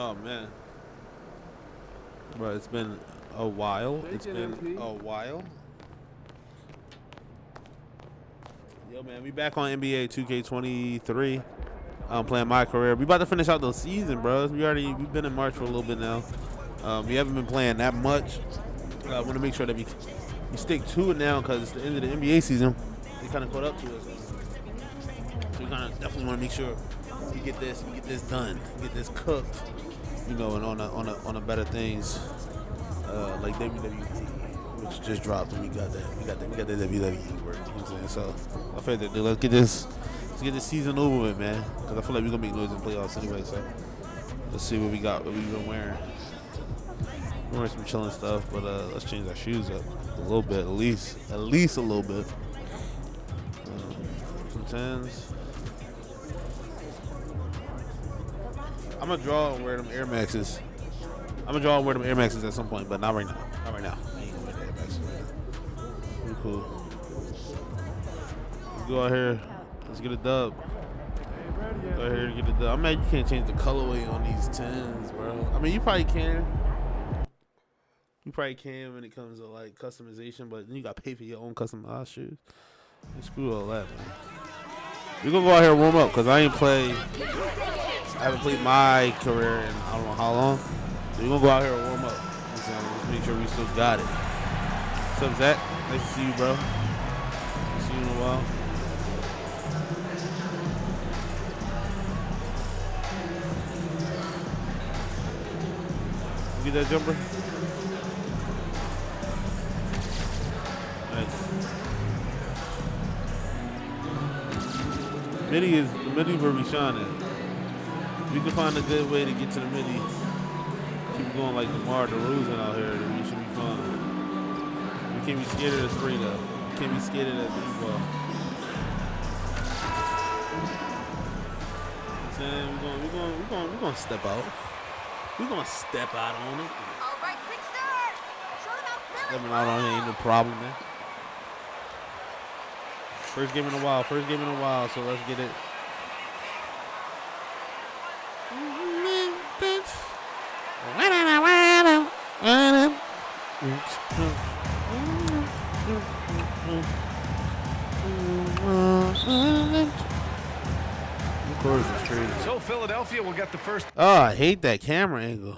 Oh man, bro, it's been a while. It's been a while. Yo, man, we back on NBA 2K23. I'm playing my career. We about to finish out the season, bro. We've been in March for a little bit now. We haven't been playing that much. I want to make sure that we stick to it now because it's the end of the NBA season. They kind of caught up to us. So we kind of definitely want to make sure we get this done, get this cooked, you know, and on the better things like WWE, which just dropped, and we got the WWE work. You know what I'm saying? So I figured that let's get this season over with, man. Because I feel like we're gonna make noise in playoffs anyway. So let's see what we got, what we've been wearing. We're wearing some chilling stuff, but let's change our shoes up a little bit, at least a little bit. Some 10s. I'm gonna draw and wear them Air Maxes. At some point, but not right now. I ain't gonna wear the Air Maxes right now. Pretty cool. Let's go out here. Let's get a dub. Go out here and get a dub. I'm mad you can't change the colorway on these 10s, bro. I mean, you probably can. When it comes to like customization, but then you gotta pay for your own customized shoes. Screw all that, man. We're gonna go out here and warm up because I haven't played my career in I don't know how long. So we're gonna go out here and warm up. So let's make sure we still got it. What's up, Zach? Nice to see you, bro. See you in a while. You get that jumper? Nice. The midi where we shining. We can find a good way to get to the midi. Keep going like DeMar DeRozan out here, then we should be fine. We can't be scared of the 3 though. We can't be scared of that 3 ball. We're gonna step out. We're gonna step out on it. All right, Stepping out on it ain't no problem, man. First game in a while, so let's get it. So Philadelphia will get the first. Oh, I hate that camera angle.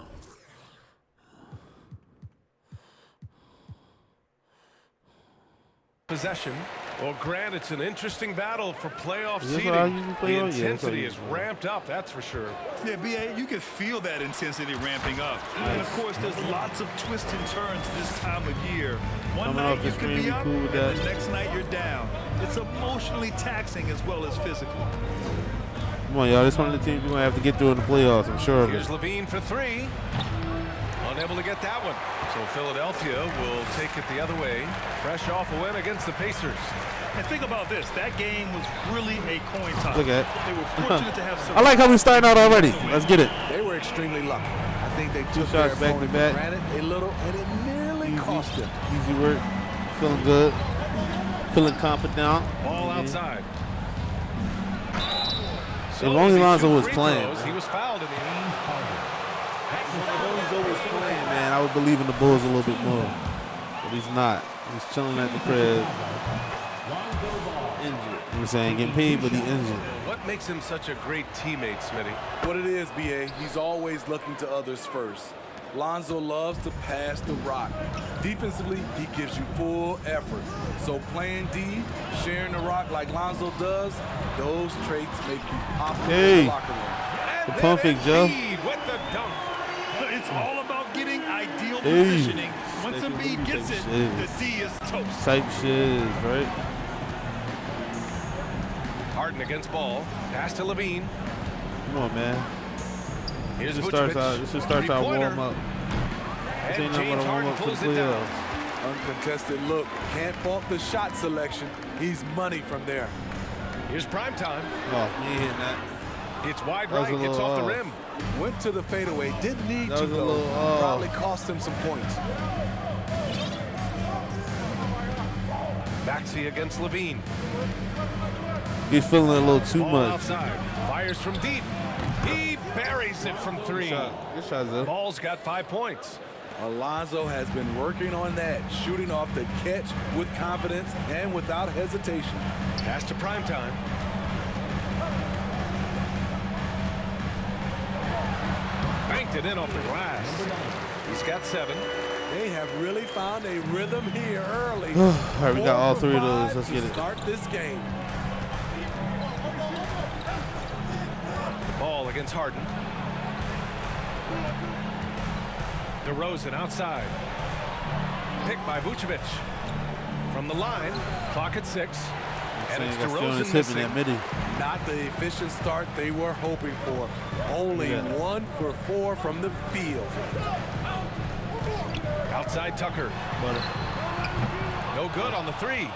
Possession. Well, Grant, it's an interesting battle for playoff seeding. The intensity is ramped up, that's for sure. Yeah, B.A., you can feel that intensity ramping up. And, of course, there's lots of twists and turns this time of year. One night you can be up, and the next night you're down. It's emotionally taxing as well as physical. Come on, y'all. This one of the teams we're going to have to get through in the playoffs, I'm sure. Here's Levine for 3. Unable to get that one. So Philadelphia will take it the other way. Fresh off a win against the Pacers. And think about this. That game was really a coin toss. Look at it. They were fortunate to have some. I like how we're starting out already. Let's get it. They were extremely lucky. I think they took Two shots back to back. Granted a little, and it nearly cost them. Easy work. Feeling good. Feeling confident. Ball outside. So if only Lonzo was playing. He was fouled in the end. If Lonzo was playing, man, I would believe in the Bulls a little bit more. But he's not. He's chilling at the crib. Injured. You know what I'm saying? Getting paid, but he's injured. What makes him such a great teammate, Smitty? What it is, B.A., he's always looking to others first. Lonzo loves to pass the rock. Defensively, he gives you full effort. So playing D, sharing the rock like Lonzo does, those traits make you popular in the locker room. The pump fake, Joe. With the dunk. It's all about getting ideal positioning. Once Embiid gets it, the D is toast. Type shit, right? Harden against ball. Pass to Levine. Come on, man. Here's This should start our warm up. This ain't nothing but a warm up to the playoffs. Uncontested look. Can't fault the shot selection. He's money from there. Here's prime time. Oh, he ain't hitting that. It's wide right. It's off the rim. Went to the fadeaway. Didn't need to, That was a little though. Probably cost him some points. Maxey against Levine. He's feeling a little too Ball much. outside. Fires from deep. He buries it from 3. Good shot, Zil. Ball's got 5 points. Alonzo has been working on that, shooting off the catch with confidence and without hesitation. Pass to Primetime. Banked it in off the glass. He's got 7. They have really found a rhythm here early. All right, we got all 3 of those. Let's get it. Start this game. Ball against Harden. DeRozan outside. Picked by Vucevic. From the line, clock at 6. And it's DeRozan missing. Not the efficient start they were hoping for. Only 1 for 4 from the field. Outside Tucker. No good on the 3.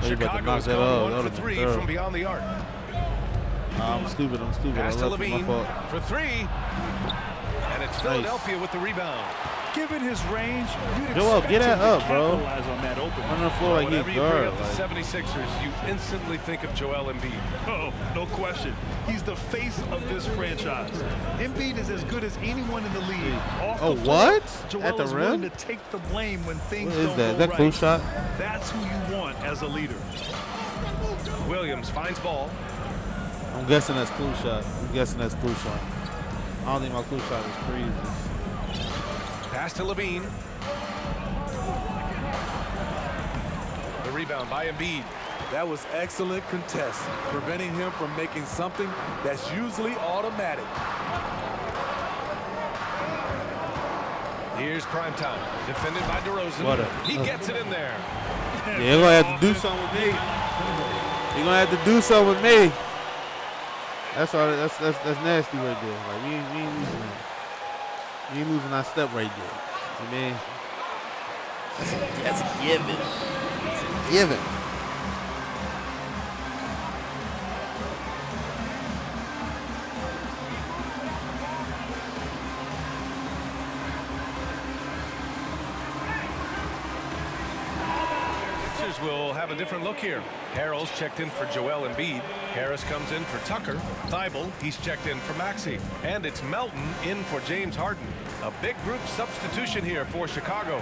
Chicago's Chicago's going 1 for 3 from beyond the arc. I'm stupid. Pass to Levine for 3. And it's Philadelphia with the rebound. Given his range, you'd Joel, expect get that him to up, bro. capitalize on that open. On the floor like Whenever he's you bring guard. up the 76ers, you instantly think of Joel Embiid. Oh, no question. He's the face of this franchise. Embiid is as good as anyone in the league. Off the floor, What? Joel At the is willing rim? to take the blame when things What is don't that? Is go that right. close shot? That's who you want as a leader. Williams finds ball. I'm guessing that's close shot. I don't think my close shot is crazy. Pass to Levine. The rebound by Embiid. That was excellent contest, preventing him from making something that's usually automatic. Here's Primetime. Defended by DeRozan. He gets it in there. Yeah, you're going to have to do something with me. You're going to have to do something with me. That's all. That's nasty right there. Like, we ain't losing that. We ain't losing our step right there. You mean? That's a given. It's a given. Sixers will have a different look here. Harrell's checked in for Joel Embiid. Harris comes in for Tucker. Thibault, he's checked in for Maxey. And it's Melton in for James Harden. A big group substitution here for Chicago.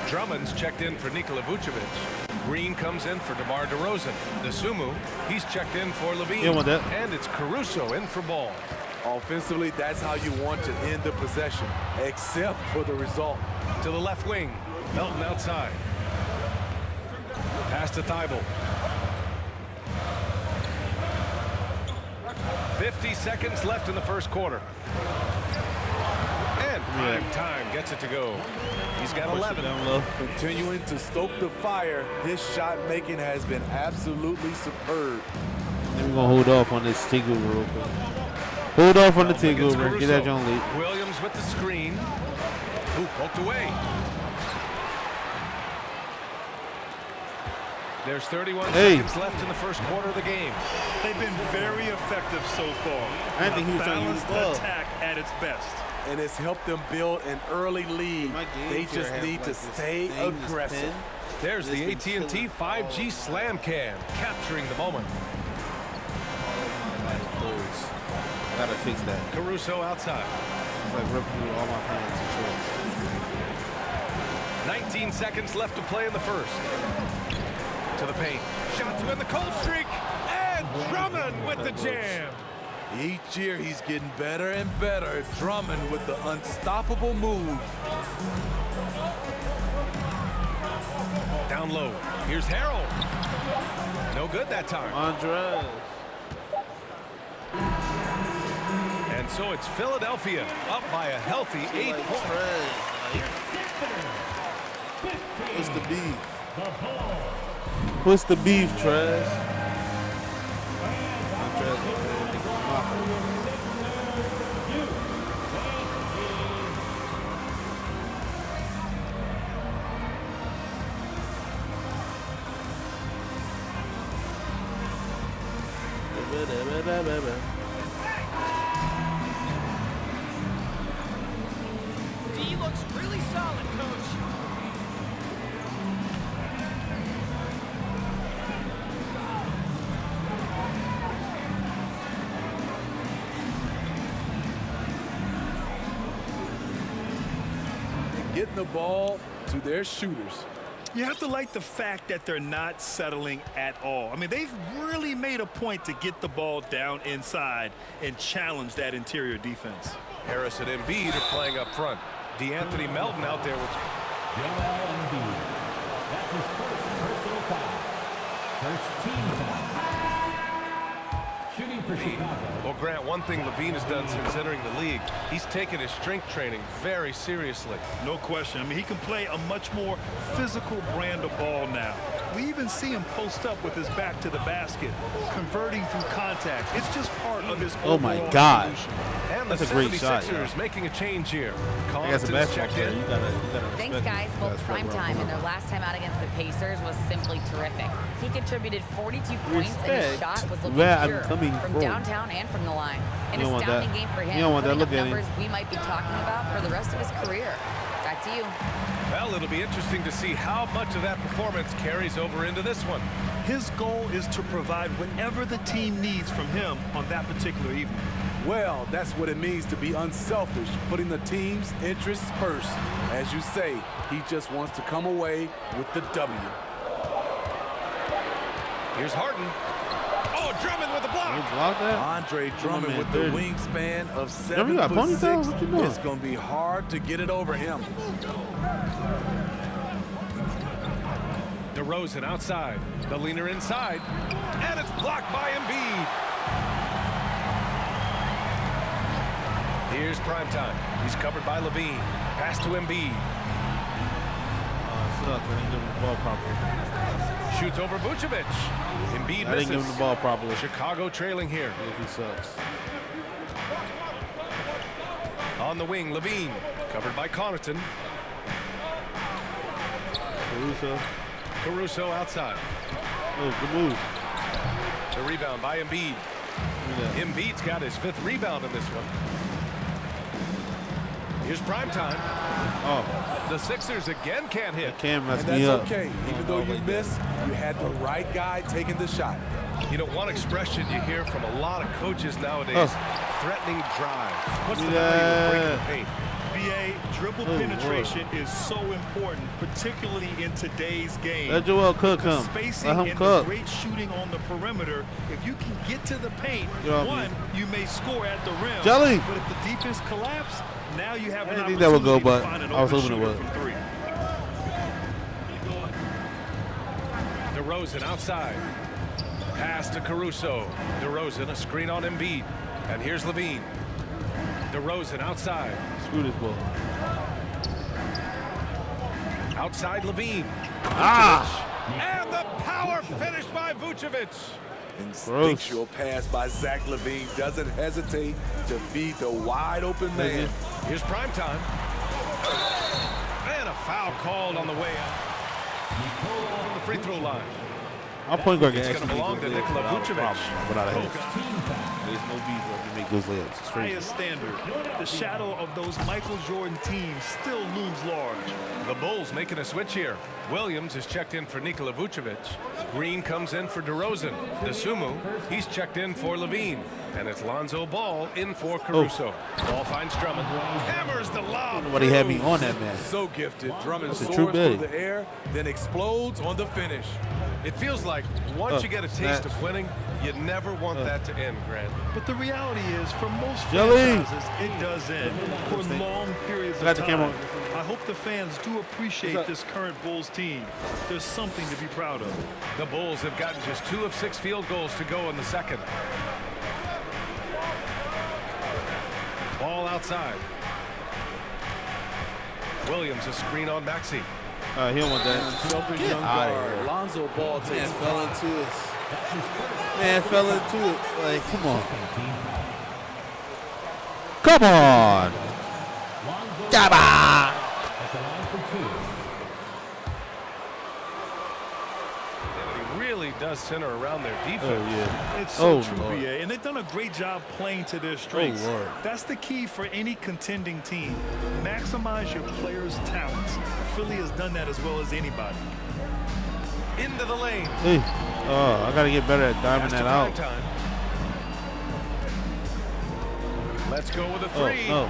Drummond's checked in for Nikola Vucevic. Green comes in for DeMar DeRozan. Desumu, he's checked in for Levine. And it's Caruso in for Ball. Offensively, that's how you want to end the possession, except for the result. To the left wing, Melton outside. Pass to Thibault. 50 seconds left in the first quarter. And Primetime gets it to go. He's got 11. Continuing to stoke the fire, his shot making has been absolutely superb. Then we're going to hold off on this takeover real quick. Hold off on the takeover and get that John lead. Williams with the screen. Who poked away. There's 31 seconds left in the first quarter of the game. They've been very effective so far. I think he was trying to use the ball. Attack at its best. And it's helped them build an early lead. They just need to stay aggressive. There's the AT&T 5G Slam Cam, capturing the moment. I gotta fix that. Caruso outside. It's like ripping through all my pants and shorts. 19 seconds left to play in the first. To the paint. Shot to win the cold streak. And Drummond with the jam. Each year he's getting better and better. Drummond with the unstoppable move. Down low. Here's Harrell. No good that time. Andres. And so it's Philadelphia up by a healthy 8 points. What's the beef? What's the beef, Trez? D looks really solid, coach. getting the ball to their shooters. You have to like the fact that they're not settling at all. I mean, they've really made a point to get the ball down inside and challenge that interior defense. Harris and Embiid are playing up front. DeAnthony Melton out there with Joel Embiid. That's his first personal foul. First team foul. Shooting for Chicago. Well, Grant, one thing Levine has done since entering the league, he's taken his strength training very seriously. No question. I mean, he can play a much more physical brand of ball now. We even see him post up with his back to the basket, converting through contact. It's just part of his Oh my overall God. evolution. And That's the a great shot, 76ers making a change here. I got some Connaughton's basketball checked player. in. You gotta Thanks, respect guys. him. Both That's prime what time we're and their on. last time out against the Pacers was simply terrific. He contributed 42 points and his Respect shot was looking where I'm pure coming from from. downtown and from the line. An You don't want astounding that. game for him. You don't want that. putting Look up at him. numbers we might be talking about for the rest of his career. Back to you. Well, it'll be interesting to see how much of that performance carries over into this one. His goal is to provide whatever the team needs from him on that particular evening. Well, that's what it means to be unselfish, putting the team's interests first. As you say, he just wants to come away with the W. Here's Harden. Oh, Drummond with the You block. block that? Andre Drummond man, with the 30. wingspan of Drummond, you got a ponytail? 7'6". What you doing? It's going to be hard to get it over him. DeRozan outside. The leaner inside. And it's blocked by Embiid. Here's primetime. He's covered by Levine. Pass to Embiid. Sucks. I didn't give him the ball properly. Shoots over Vucevic. Embiid I didn't give him misses. the ball properly. Chicago trailing here. Look, he sucks. On the wing, Levine. Covered by Connaughton. Caruso. Caruso outside. Oh, good move. The rebound by Embiid. Look at that. Embiid's got his 5th rebound in this one. Here's primetime. Oh, The Sixers again can't hit. Cam messed And me that's up. okay. Even though you missed, you had the right guy taking the shot. You know, one expression you hear from a lot of coaches nowadays, Oh. threatening drive. What's the Yeah. value of breaking the paint? BA, dribble Oh, penetration is so important, particularly in today's game. Let Joel cook The him. spacing Let him and cook. the great shooting on the perimeter. If you can get to the paint, Get off one, me. you may score at the rim. Jelly. But if the defense collapse, now you have I an didn't think that would go, opportunity but to find an I was open hoping it shooter would. from 3. DeRozan outside. Pass to Caruso. DeRozan, a screen on Embiid. And here's Levine. DeRozan outside. Screw this ball. Outside Levine. Ah! And the power finish by Vucevic. Instinctual pass by Zach LaVine doesn't hesitate to feed the wide open man. Here's primetime. And a foul called on the way out. From the free throw line. Our point guard can It's actually gonna belong make to those layups Nikola without a Vucevic. problem, without a hit. Team foul. There's no beef where you make those layups. It's crazy. Highest standard. The shadow of those Michael Jordan teams still looms large. The Bulls making a switch here. Williams is checked in for Nikola Vucevic. Green comes in for DeRozan. DeSumo, he's checked in for Levine. And it's Lonzo Ball in for Caruso. Ball finds Drummond. Hammers the lob. Nobody had me on that man. So gifted. Drummond a soars true through big. the air, then explodes on the finish. It feels like once you get a taste of winning, you never want that to end, Grant. But the reality is, for most Jelly. franchises, it does end for long periods I got of the time. camera. I hope the fans do What's appreciate up? this current Bulls team. There's something to be proud of. The Bulls have gotten just 2 of 6 field goals to go in the second. Ball outside. Williams a screen on Maxey. He don't want that. Selfish Get young outta guard. here. Lonzo Ball takes Man fell into it. Man fell into it. Like, come on. Come on. Come on. At the line for 2. And he really does center around their Oh, defense. yeah. It's so Oh, true, Lord. BA, and they've done a great job playing to their strengths. Lord. That's the key for any contending team. Maximize your players' talents. Philly has done that as well as anybody. Into the lane. Hey. Oh, I got to get better at diving Pass to that out. Primetime. Let's go with a Oh, three. no.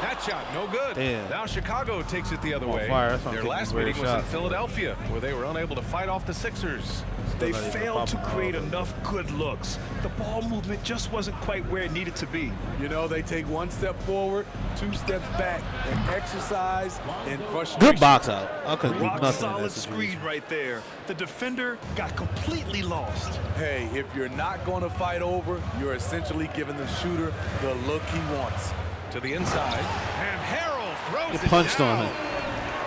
That shot, no good. Damn. Now Chicago takes it the other way. Fire. That's Their last meeting was in Philadelphia, where they were unable to fight off the Sixers. They failed to create enough good looks. The ball movement just wasn't quite where it needed to be. You know, they take 1 step forward, 2 steps back, and exercise and frustration. Good box out. I couldn't do Rock nothing in solid that situation. screen right there. The defender got completely lost. Hey, if you're not going to fight over, you're essentially giving the shooter the look he wants. To the inside, and Harrell throws it Punched down. on him.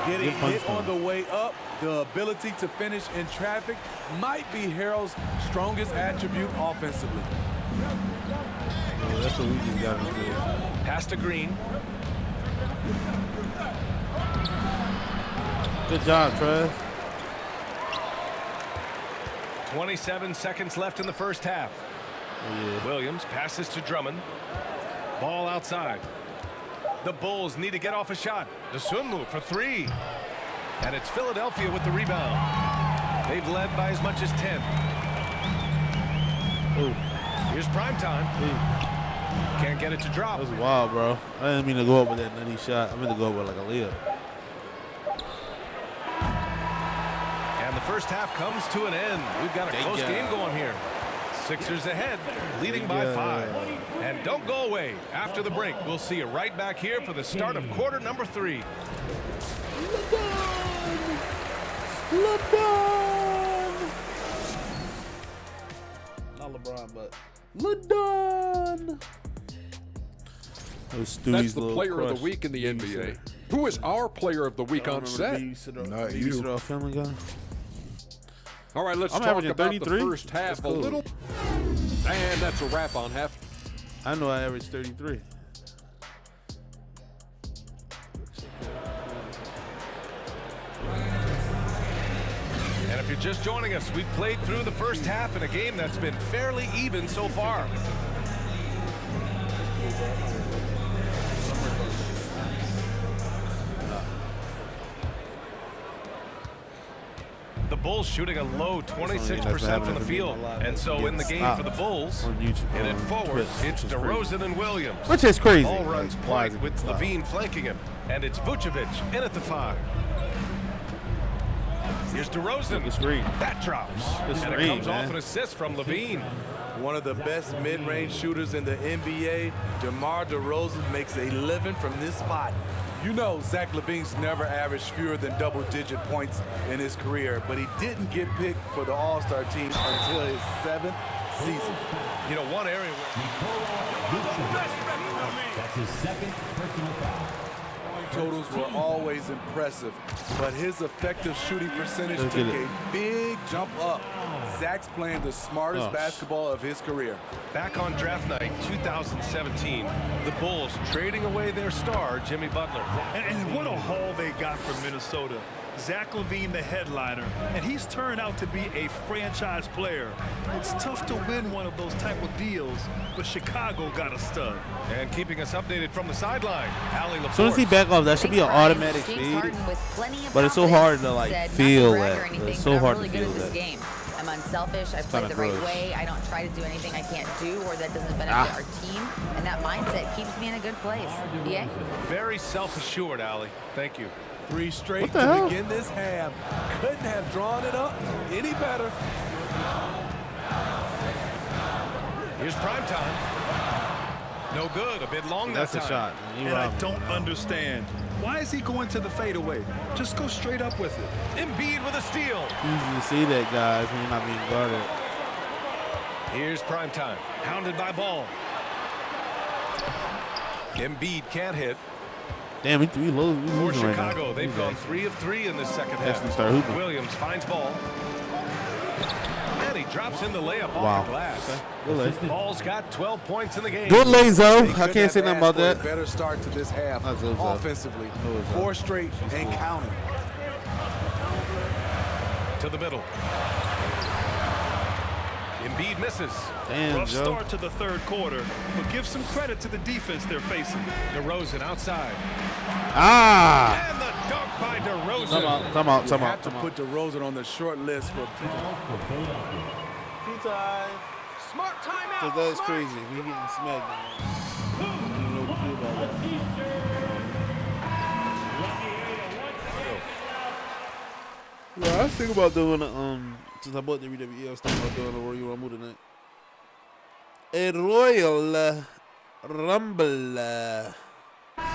Getting punched hit on him. the way up, the ability to finish in traffic might be Harrell's strongest attribute offensively. Yeah, that's what we just got to do. Pass to Green. Good job, Trev. 27 seconds left in the first half. Yeah. Williams passes to Drummond. Ball outside. The Bulls need to get off a shot. Dosunmu for 3. And it's Philadelphia with the rebound. They've led by as much as 10. Ooh. Here's primetime. Can't get it to drop. That was wild, bro. I didn't mean to go up with that nutty shot. I meant to go up with like a layup. And the first half comes to an end. We've got a close game going here. Sixers ahead, leading by 5. And don't go away. After the break, we'll see you right back here for the start of quarter number 3. LeBron! Not LeBron, but LeBron! That's the player of the week in the NBA. Who is our player of the week on set? Not you. Family Guy. All right, let's I'm talk averaging about 33. the first half That's cool. a little. And that's a wrap on half. I know I averaged 33. And if you're just joining us, we've played through the first half in a game that's been fairly even so far. The Bulls shooting a low 26% from the field. And so in the game for the Bulls, in it forward, it's DeRozan and Williams. Which is crazy. Ball runs point with Levine flanking him. And it's Vucevic in at the 5. Here's DeRozan. The screen. That drops. And it screen, comes man. off an assist from Levine. One of the best mid-range shooters in the NBA, DeMar DeRozan makes a living from this spot. You know Zach LaVine's never averaged fewer than double-digit points in his career, but he didn't get picked for the All-Star team until his 7th season. You know, one area where... That's his second personal foul. Totals were always impressive, but his effective shooting percentage Let's took get it. a big jump up. Zach's playing the smartest basketball of his career. Back on draft night 2017, the Bulls trading away their star, Jimmy Butler. And what a haul they got from Minnesota. Zach LaVine, the headliner, and he's turned out to be a franchise player. It's tough to win one of those type of deals, but Chicago got a stud. And keeping us updated from the sideline, Allie LaForce. As soon as he back off, that should be an automatic feed. But it's so hard to like feel that. It's so hard to feel that. Game. I'm unselfish. I play the right way. I don't try to do anything I can't do or that doesn't benefit our team. And that mindset keeps me in a good place. Yeah. Very self-assured, Allie. Thank you. 3 straight to begin this half. Couldn't have drawn it up any better. Here's primetime. No good. A bit long That's that a time. shot. And I don't understand. Why is he going to the fadeaway? Just go straight up with it. Embiid with a steal. Easy to see that, guys, when you're not being guarded. Here's primetime. Hounded by Ball. Embiid can't hit. Damn, we For losing right Chicago, now. they've gone 3 of 3 in this second half. Actually start hooping. Williams finds Ball. And he drops in the layup off the glass. Good lay. Ball's got 12 points in the game. Good lay, Zoe. They I couldn't can't say have nothing about asked for that. a better start to this half That's good, Zoe. offensively. Good, Zoe. 4 straight and counting. To the middle. Embiid misses. Damn, Rough Joe. start to the third quarter, but give some credit to the defense they're facing. DeRozan outside. Ah! And the dunk by DeRozan. Come out. You have to put DeRozan on the short list for tea time. Smart timeout. Because that's crazy. We getting smacked. You know what to do about that. Yeah, I was thinking about doing since I bought WWE, I was thinking about doing a Royal Rumble tonight. A Royal Rumble.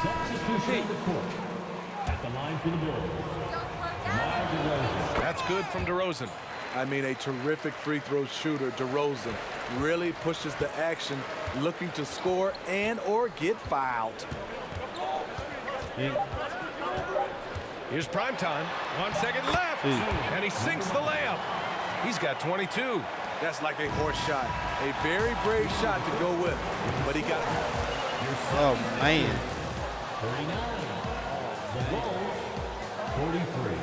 Substitution on the court. At the line for the Bulls. That's good from DeRozan. I mean, a terrific free throw shooter, DeRozan, really pushes the action, looking to score and or get fouled. Here's prime time. 1 second left. And he sinks the layup. He's got 22. That's like a horse shot. A very brave shot to go with, but he got it. Oh, man. 39. The Bulls, 43.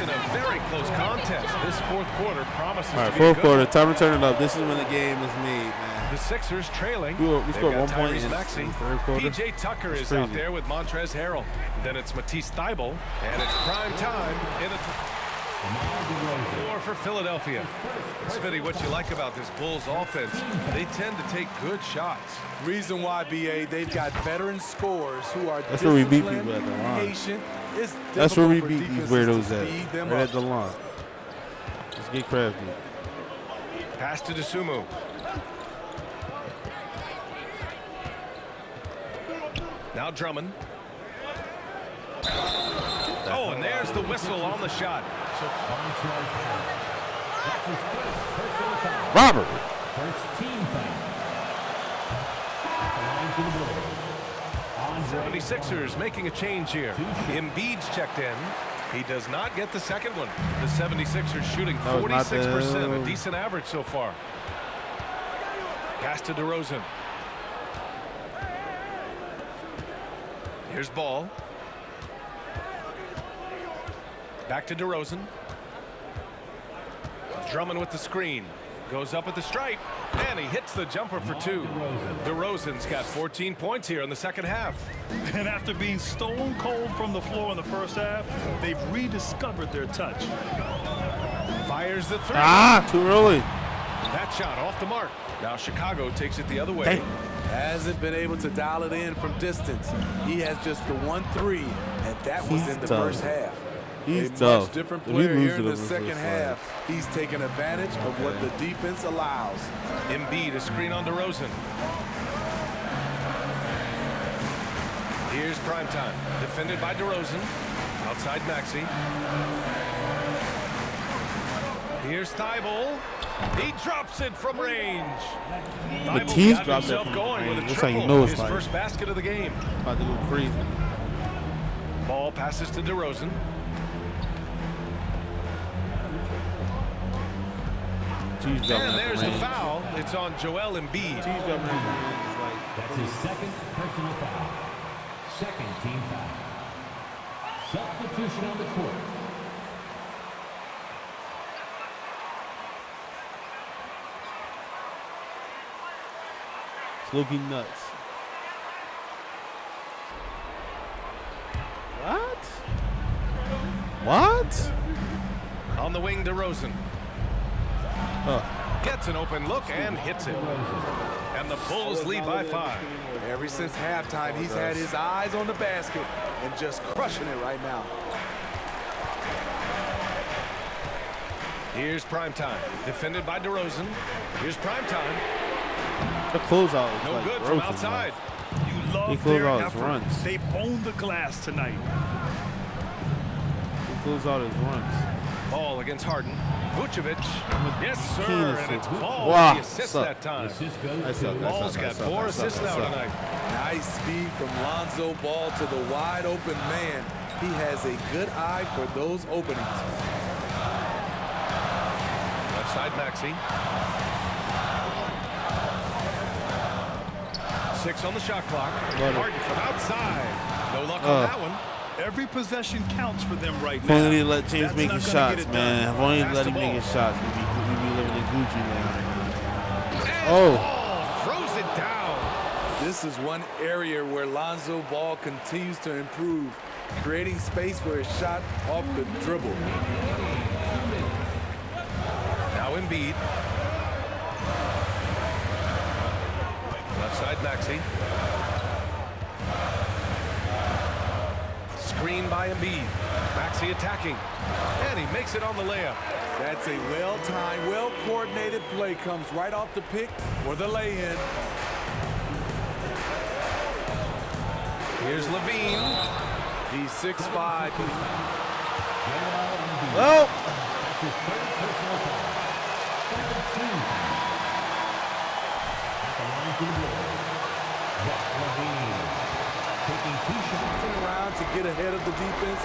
In a very close contest. This fourth quarter promises All right, to be fourth good. quarter. Time to turn it up. This is when the game is made, man. The Sixers trailing. We They've scored got 1 point Tyrese in the Maxey. third quarter. PJ Tucker That's is crazy. out there with Montrezl Harrell. Then it's Matisse Thybulle, and it's prime time in the floor for Philadelphia. Smitty, what you like about this Bulls offense? They tend to take good shots. Reason why, BA, they've got veteran scorers who are That's where we beat disciplined, people at the line. patient. It's That's where we difficult for beat these defenses weirdos to at. speed them Right up. at the line. Let's get crafty. Pass to DeSumo. Now Drummond. Oh, and there's the whistle on the shot. That's his first personal foul. Robert. First team foul. At the line for the Bulls. 76ers making a change here. Embiid's checked in. He does not get the second one. The 76ers shooting That was not 46%, the- a decent average so far. Pass to DeRozan. Here's Ball. Back to DeRozan. Drummond with the screen. Goes up at the stripe, and he hits the jumper for two. DeRozan's got 14 points here in the second half. And after being stone cold from the floor in the first half, they've rediscovered their touch. Fires the three. Ah, too early. That shot off the mark. Now Chicago takes it the other way. Dang. Hasn't been able to dial it in from distance. He has just the 1-3, and that was He's in the tough. first half. He's a tough. much different If he player here loses in to the them, second it's half. He's taken advantage of what the defense allows. Embiid, a screen on DeRozan. Here's primetime. Defended by DeRozan. Outside Maxey. Here's Thybulle. He drops it from range. Matisse got dropped that himself from going with a range. That's how you triple. know it's His like- first basket of the game. About to go crazy. Ball passes to DeRozan. And there's the foul. It's on Joel Embiid. That's his second personal foul. Second team foul. Substitution on the court. It's looking nuts. What? What? On the wing, DeRozan. Gets an open look and hits it. And the Bulls lead by 5. Ever since halftime, he's had his eyes on the basket and just crushing it right now. Here's primetime. Defended by DeRozan. Here's primetime. The closeout is No like good broken, from outside. You He love closed their out his effort. runs. They've owned the glass tonight. He closed out his runs. Ball against Harden. Vucevic. Yes, sir. Keenan And it's said- Ball Wow, with the assist suck. that time. Assist goes That's to up, Ball's got 4 assists now tonight. Nice speed from Lonzo Ball to the wide open man. He has a good eye for those openings. Left side, Maxey. 6 on the shot clock. Love it. Harden from outside. No luck on that one. Every possession counts for them right If now. only they let James That's make not his gonna shots, get it man. done. If only they Pass let the him make ball. his shots, we'd be living in Gucci land. Oh, Oh, throws it down. This is one area where Lonzo Ball continues to improve, creating space for his shot off the dribble. Now Embiid. Left side Maxey. Screen by Embiid. Maxey attacking. And he makes it on the layup. That's a well-timed, well-coordinated play. Comes right off the pick for the lay-in. Here's Levine. He's 6'5". well, That's his third personal foul. Second team foul. At the line to the board. Zach Levine taking 2 shots. Around to get ahead of the defense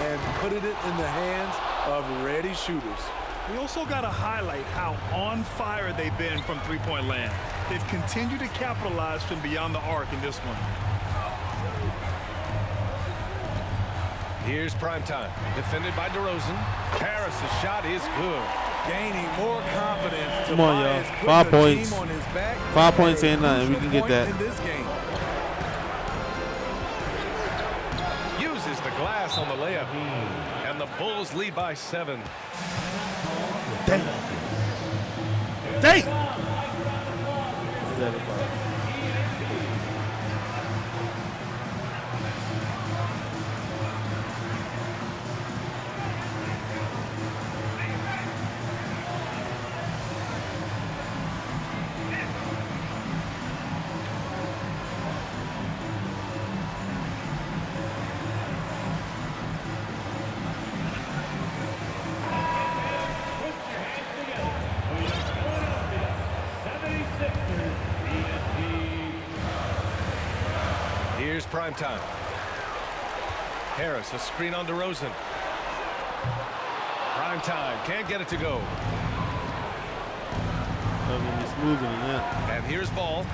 and putting it in the hands of ready shooters. We also got to highlight how on fire they've been from three-point land. They've continued to capitalize from beyond the arc in this one. Here's primetime. Defended by DeRozan. Harris's shot is good. Gaining more confidence. Come on, y'all. Tobias 5 putting the points. team on his back. 5 points ain't nothing. We Crucial can get point that. in this game. Uses the glass on the layup. And the Bulls lead by 7. dang. Dang. Here's primetime. Harris, a screen on DeRozan. Primetime, can't get it to go. Smoother than that. And here's Ball.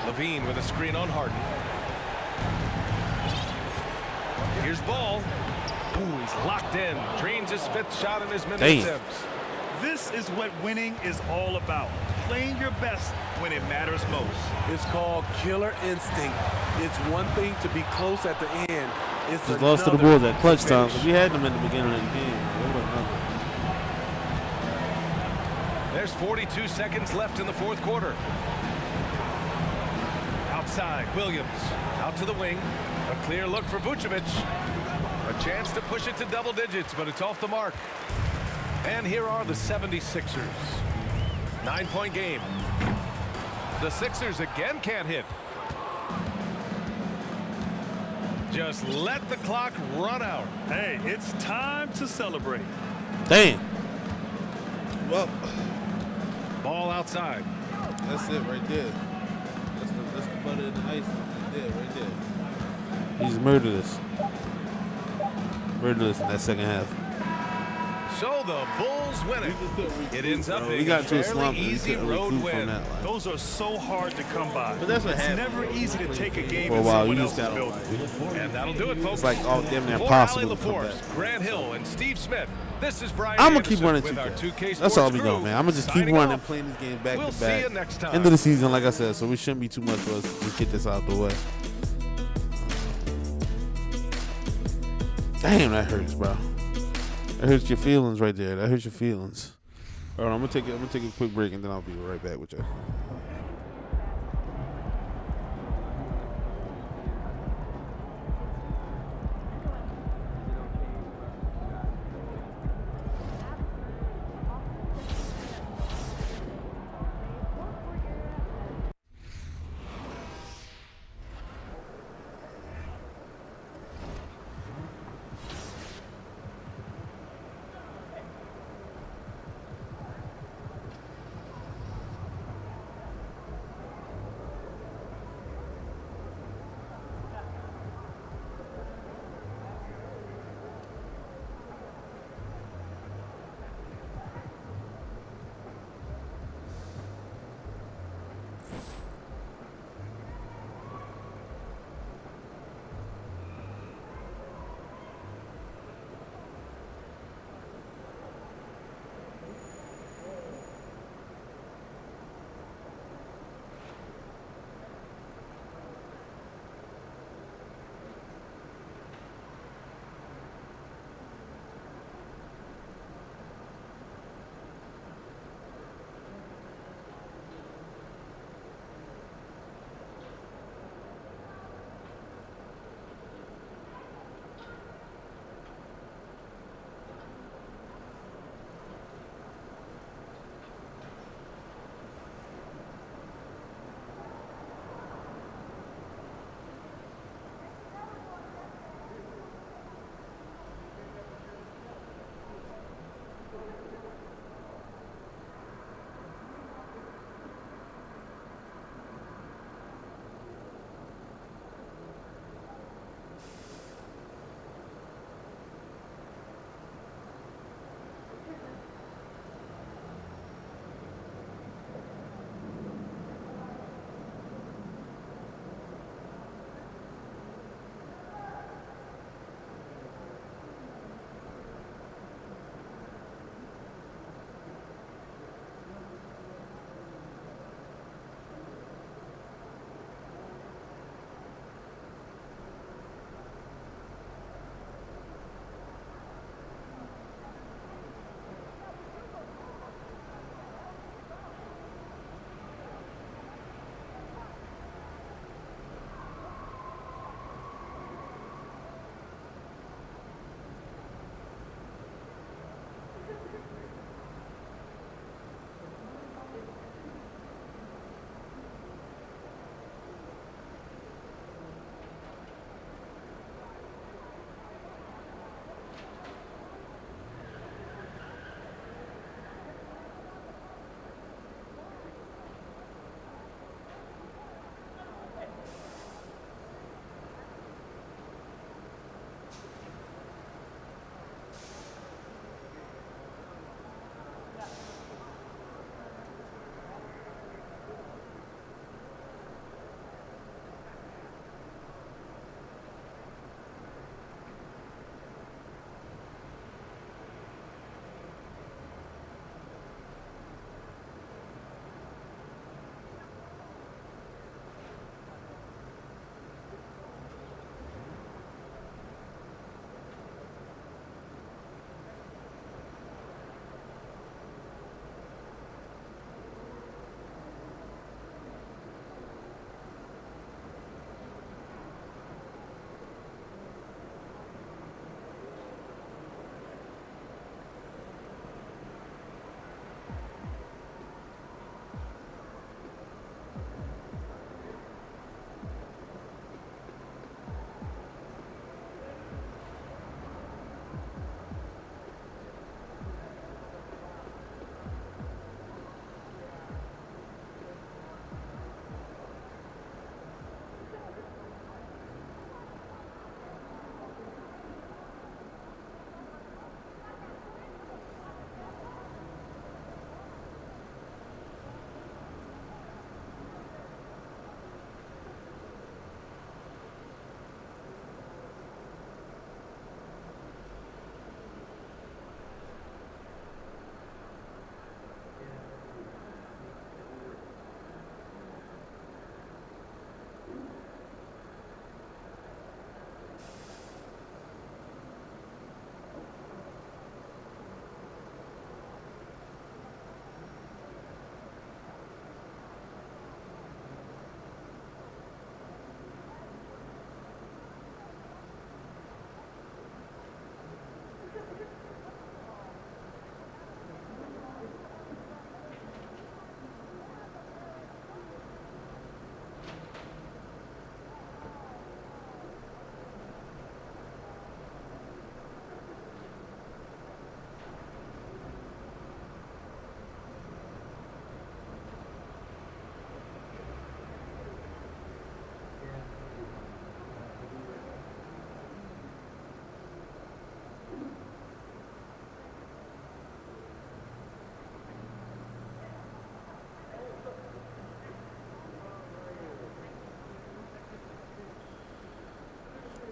Levine with a screen on Harden. Here's Ball. Ooh, he's locked in. Drains his 5th shot in his many Damn. attempts. This is what winning is all about. Playing your best when it matters most. It's called killer instinct. It's one thing to be close at the end. It's Just lost to the another Bulls at clutch time. finish. We had them in the beginning of the game. There's 42 seconds left in the 4th quarter. Outside, Williams. Out to the wing. A clear look for Vucevic. A chance to push it to double digits, but it's off the mark. And here are the 76ers. 9-point game. The Sixers again can't hit. Just let the clock run out. Hey, it's time to celebrate. Damn. Well, Ball outside. that's it right there. That's the butter in the ice right there. He's murderous. Murderous in that second half. So the Bulls win it. It ends up We being got a to a fairly slump. easy road win. Those are so hard to come by. But that's what it's happens. never easy to take a game For a in while, someone you just else's gotta, building. And that'll do it, folks. It's like all damn near For impossible Allie to come LaForce, back. Grant Hill, and Steve Smith, this is Brian I'm gonna keep Anderson running with our 2K. 2K That's all Sports we crew, doing, man. I'm gonna just keep signing running, off. playing this game back We'll to see back. you next time. End of the season, like I said, so we shouldn't be too much for us to get this out the way. Damn, that hurts, bro. That hurts your feelings right there. That hurts your feelings. All right, I'm gonna take a quick break and then I'll be right back with you.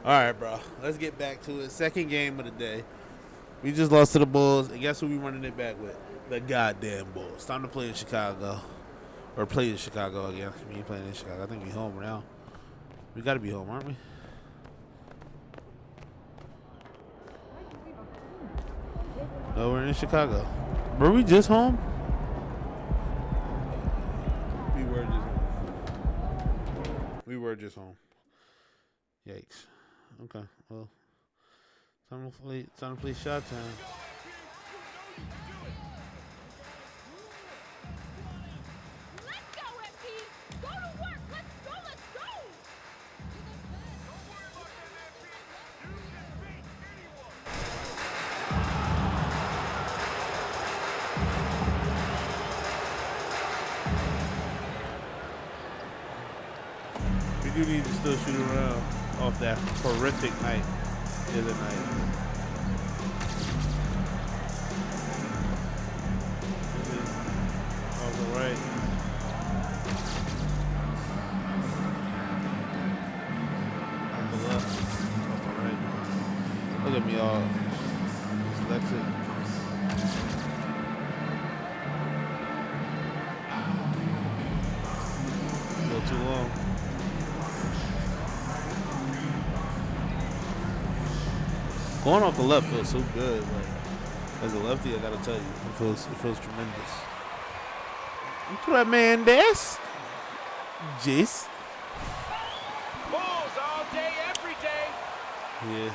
All right, bro. Let's get back to it. Second game of the day. We just lost to the Bulls, and guess who we running it back with? The goddamn Bulls. Time to play in Chicago. Or play in Chicago again. We ain't playing in Chicago. I think we home now. We got to be home, aren't we? No, we're in Chicago. Were we just home? We were just home. We were just home. Yikes. Okay, well, time to play shot time. Let's go, MP. Go to work. Let's go. Let's go. We do need to still shoot around off that horrific night the other night. Off the right. Off the left. Off the right. Look at me all dyslexic. A little too long. Going off the left feels so good. Like, as a lefty, I gotta tell you, it feels tremendous. Tremendous. Jace. Bulls all day, every day. Yeah.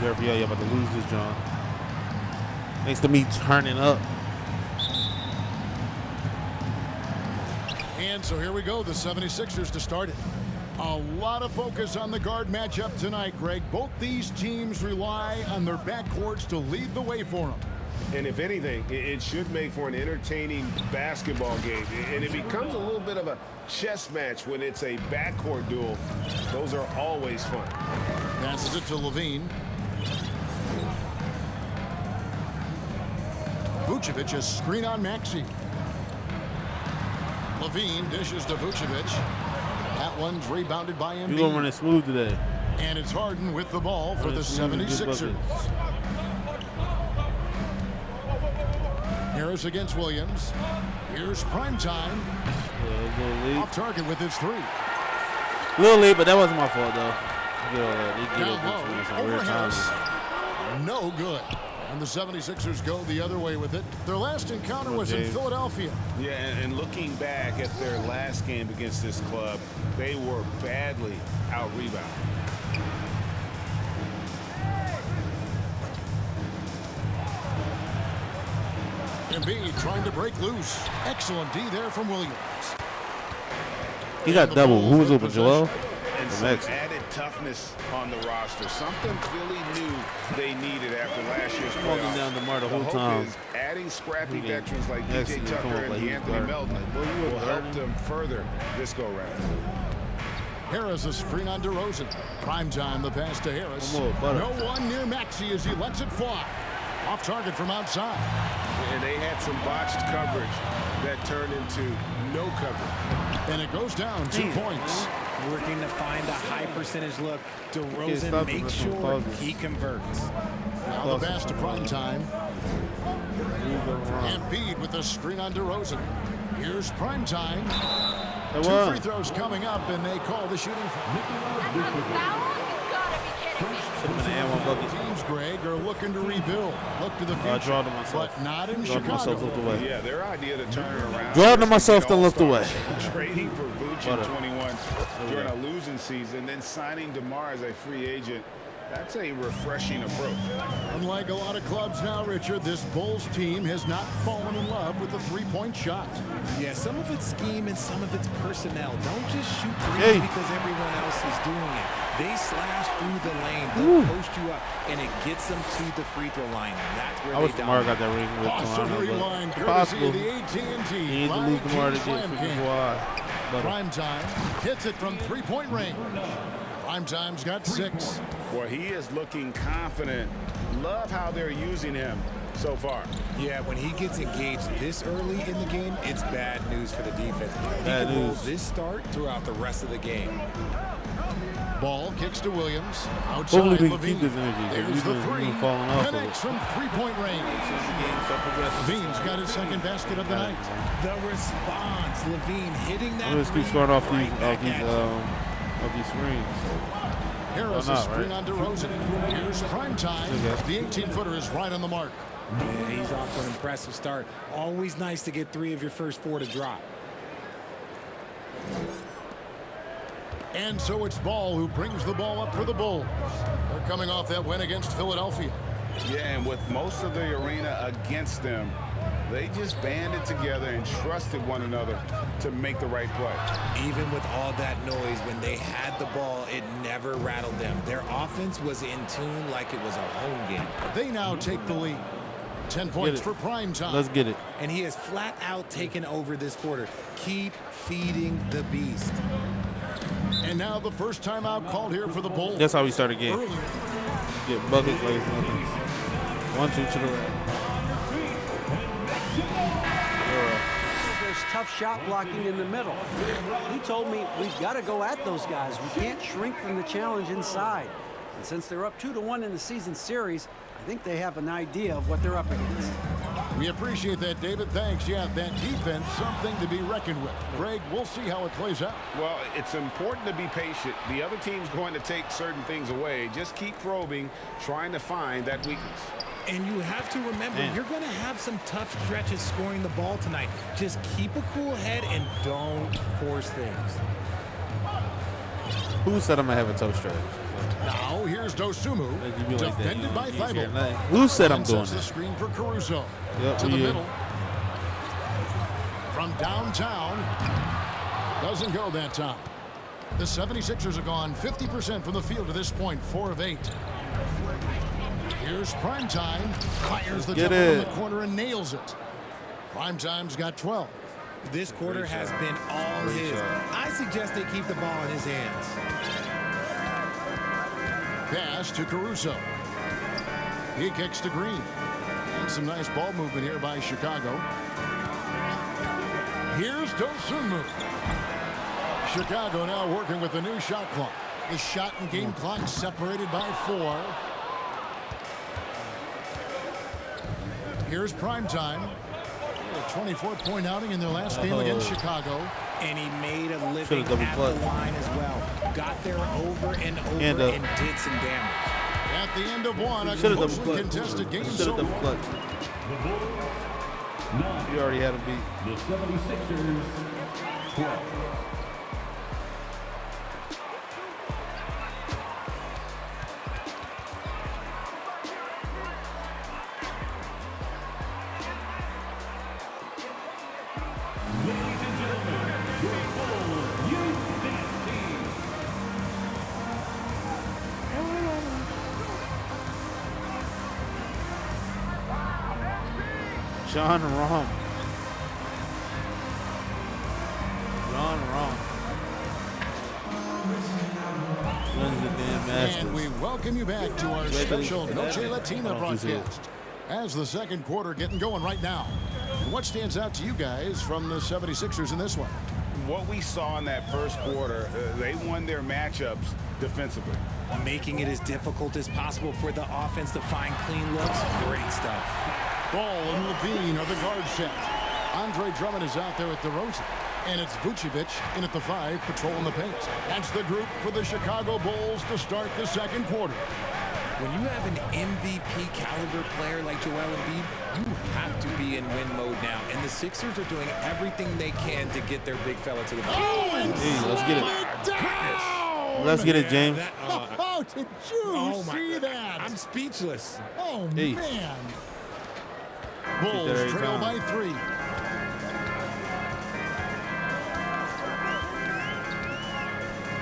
Very for y'all about to lose this, John. Thanks to me turning up. And so here we go, the 76ers to start it. A lot of focus on the guard matchup tonight, Greg. Both these teams rely on their backcourts to lead the way for them. And if anything, it should make for an entertaining basketball game. And it becomes a little bit of a chess match when it's a backcourt duel. Those are always fun. Passes it to Levine. Vucevic is screen on Maxey. Levine dishes to Vucevic. That one's rebounded by Embiid. We're going to run it smooth today. And it's Harden with the ball for the 76ers. Harris against Williams. Here's prime time. Yeah, off target with his three. A little late, but that wasn't my fault, though. Over Harris. No good. And the 76ers go the other way with it. Their last encounter was in Philadelphia. Yeah, and looking back at their last game against this club, they were badly out-rebounded. Embiid trying to break loose. Excellent D there from Williams. He got double. Who was open, Joel? And some added toughness on the roster. Something Philly knew they needed after last year's playoffs. Down DeMar the whole hope time. is adding scrappy veterans like DJ Tucker and Anthony Melton will help them further this go-round. Harris a screen on DeRozan. Prime time the pass to Harris. No one near Maxey as he lets it fly. Off target from outside. And they had some botched coverage that turned into no coverage. And it goes down 2 points. Working to find a high percentage look. DeRozan makes sure he converts. Now the pass to prime time. Embiid with the screen on DeRozan. Here's prime time. 2 free throws coming up, and they call the shooting foul. Teams, Greg, are looking to rebuild. Look to the future, but not in Chicago. Yeah, their idea to turn it around. Draw to myself, then looked away. Trading for Vooch in 21 during a losing season, then signing DeMar as a free agent. That's a refreshing approach. Unlike a lot of clubs now, Richard, this Bulls team has not fallen in love with the three-point shot. Yeah, some of it's scheme and some of it's personnel. Don't just shoot threes because everyone else is doing it. They slash through the lane, they'll post you up, and it gets them to the free throw line. That's where they DeMar got that ring with line, possible. The AT&T. He needs to lose DeMar to get 54. Prime time hits it from three-point range. Prime time's got 6. Well, he is looking confident. Love how they're using him so far. Yeah, when he gets engaged this early in the game, it's bad news for the defense. Bad news. This start throughout the rest of the game. Ball kicks to Williams. Outside Hopefully we can Levine. keep this energy. There's the three. Falling off Connects from three-point range. Levine's got his second basket of the night. The response, Levine hitting that. Let's keep scoring off these screens. Harris is screen on DeRozan. Here's prime time. The 18-footer is right on the mark. Yeah, he's off to an impressive start. Always nice to get 3 of your first 4 to drop. And so it's Ball who brings the ball up for the Bulls. They're coming off that win against Philadelphia. Yeah, and with most of the arena against them, they just banded together and trusted one another to make the right play. Even with all that noise, when they had the ball, it never rattled them. Their offense was in tune like it was a home game. They now take the lead. 10 points for prime time. Let's get it. And he has flat out taken over this quarter. Keep feeding the beast. And now the first timeout called here for the Bulls. That's how we start a game. Get buckets like nothing. 1-2 to the right. There's tough shot blocking in the middle. He told me we've got to go at those guys. We can't shrink from the challenge inside. And since they're up 2-1 in the season series, I think they have an idea of what they're up against. We appreciate that, David. Thanks. Yeah, that defense, something to be reckoned with. Greg, we'll see how it plays out. Well, it's important to be patient. The other team's going to take certain things away. Just keep probing, trying to find that weakness. And you have to remember, you're going to have some tough stretches scoring the ball tonight. Just keep a cool head and don't force things. Who said I'm going to have a toe stretch? Now, here's Dosumu, defended by Thibault. Who said I'm doing the that? screen for Caruso. Yep, to the middle. From downtown. Doesn't go that time. The 76ers have gone 50% from the field to this point, 4 of 8. Here's Primetime. Fires the jumper from the corner and nails it. Primetime's got 12. This quarter has been all his. I suggest they keep the ball in his hands. Pass to Caruso. He kicks to Green. And some nice ball movement here by Chicago. Here's Dosunmu. Chicago now working with the new shot clock. The shot and game clock separated by 4. Here's Primetime. A 24-point outing in their last game against Chicago. And he made a living at the line as well. Got there over and over and did some damage. At the end of one, a closely contested game. You already had him beat. The 76ers 12. John Rahm. John Rahm. Wins the damn Masters. And we welcome you back to our special Noche Latina broadcast. As the second quarter getting going right now. What stands out to you guys from the 76ers in this one? What we saw in that first quarter, they won their matchups defensively. Making it as difficult as possible for the offense to find clean looks. Great stuff. Ball and Levine are the guard set. Andre Drummond is out there at DeRozan. And it's Vucevic in at the 5, patrolling the paint. That's the group for the Chicago Bulls to start the second quarter. When you have an MVP caliber player like Joel Embiid, you have to be in win mode now. And the Sixers are doing everything they can to get their big fella to the field. Hey, let's get it. Let's get it, James. Oh, did you see that? I'm speechless. Oh, man. Bulls trail by 3.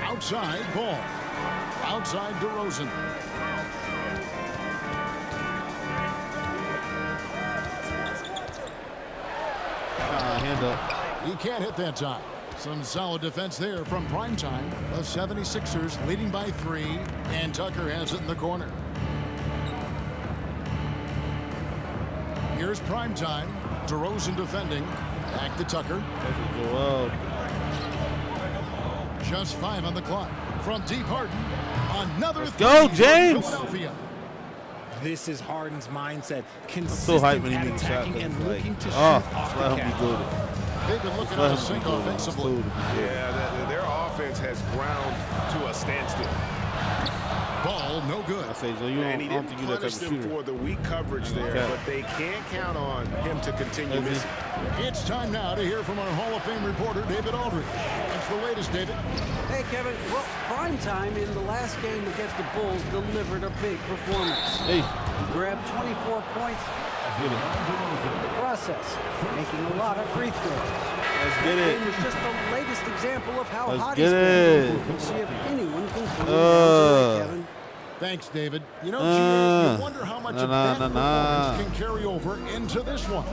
Outside, Ball. Outside, DeRozan. Hand up. He can't hit that time. Some solid defense there from Primetime. The 76ers leading by 3, and Tucker has it in the corner. Here's Primetime. DeRozan defending. Back to Tucker. Just 5 on the clock. From deep Harden, another Go, three James. for Philadelphia. This is Harden's mindset. So hyped when he Consistent at makes shots. attacking and looking to shoot Oh, off the let him be catch. good. They've been looking at a sink offensively. Yeah, their offense has ground to a standstill. Ball, no good. I say, so you And he don't didn't think you that type punish of them shooter. for the weak coverage there, Okay. but they can't count on him to continue Does he? missing. It's time now to hear from our Hall of Fame reporter, David Aldridge. What's the latest, David? Hey, Kevin. Well, prime time in the last game against the Bulls delivered a big performance. Hey. He grabbed 24 points. Get it. Process, making a lot of free throws. Let's get That it. game is just the latest example of how Let's hot get he's been. it. We'll see if anyone can cool him down tonight, Kevin. Thanks, David. You know, GA, you wonder how much of that nah. performance can carry over into this one.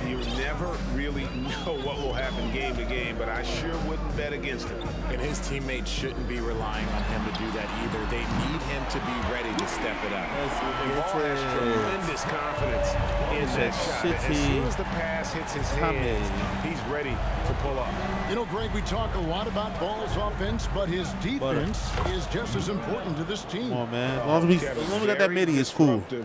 You never really know what will happen game to game, but I sure wouldn't bet against him. And his teammates shouldn't be relying on him to do that either. They need him to be ready to step it up. Ball has tremendous confidence in that shot. As soon as the pass hits his hands, he's ready to pull up. You know, Greg, we talk a lot about Ball's offense, but his defense is just as important to this team. Come on, man. As long as we got that midi, it's cool. Go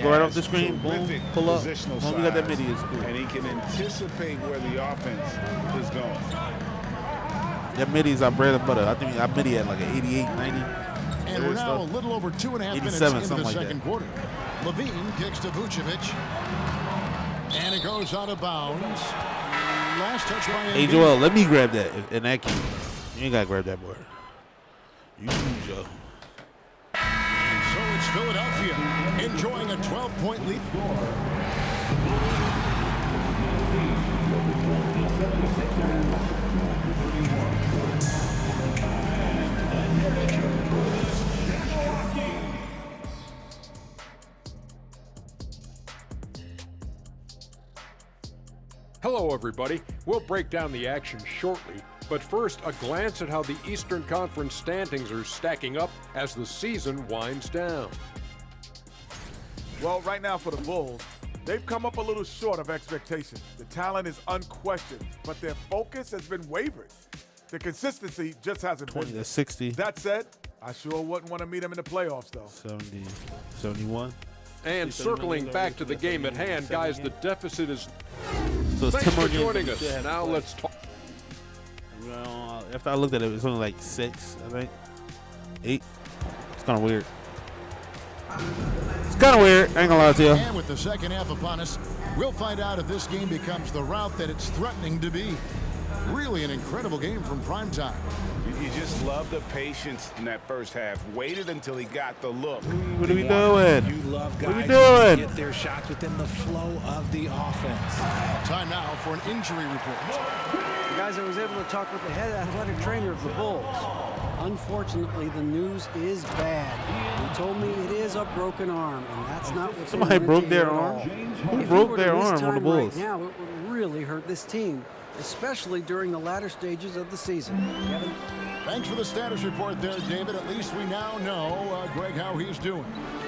right off the screen, boom, pull up. As long as we got that midi, it's cool. And he can anticipate where the offense is going. That midi is our bread and butter. I think our midi at like an 88, 90. And we're now a little over 2.5 minutes 87, into the something like second that. quarter. Levine kicks to Vucevic. And it goes out of bounds. Last touch by Hey, Embiid. Joel, let me grab that. In that key. You ain't got to grab that boy. You, Joe. So it's Philadelphia enjoying a 12-point lead. Hello, everybody. We'll break down the action shortly, but first, a glance at how the Eastern Conference standings are stacking up as the season winds down. Well, right now for the Bulls, they've come up a little short of expectations. The talent is unquestioned, but their focus has been wavering. The consistency just hasn't been 20 there. to 60. That said, I sure wouldn't want to meet them in the playoffs, though. 70, 71. And circling back to the game at hand, guys, the deficit is... So it's Thanks 10 for more games joining that us. we still have to Now play. let's talk. After I looked at it, it's only like 6, I think. 8. It's kind of weird. It's kind of weird. I ain't gonna lie to you. And with the second half upon us, we'll find out if this game becomes the route that it's threatening to be. Really an incredible game from primetime. You just love the patience in that first half. Waited until he got the look. What are we doing? You love What guys are we who doing? get their shots within the flow of the offense. Time now for an injury report. Guys, I was able to talk with the head athletic trainer of the Bulls. Unfortunately, the news is bad. He told me it is a broken arm, and that's not what Somebody they wanted broke to their hear at arm? all. Who If broke he were to their miss arm on the time Bulls? Right now, it would really hurt this team, especially during the latter stages of the season. Kevin? Thanks for the status report there, David. At least we now know, Greg, how he's doing.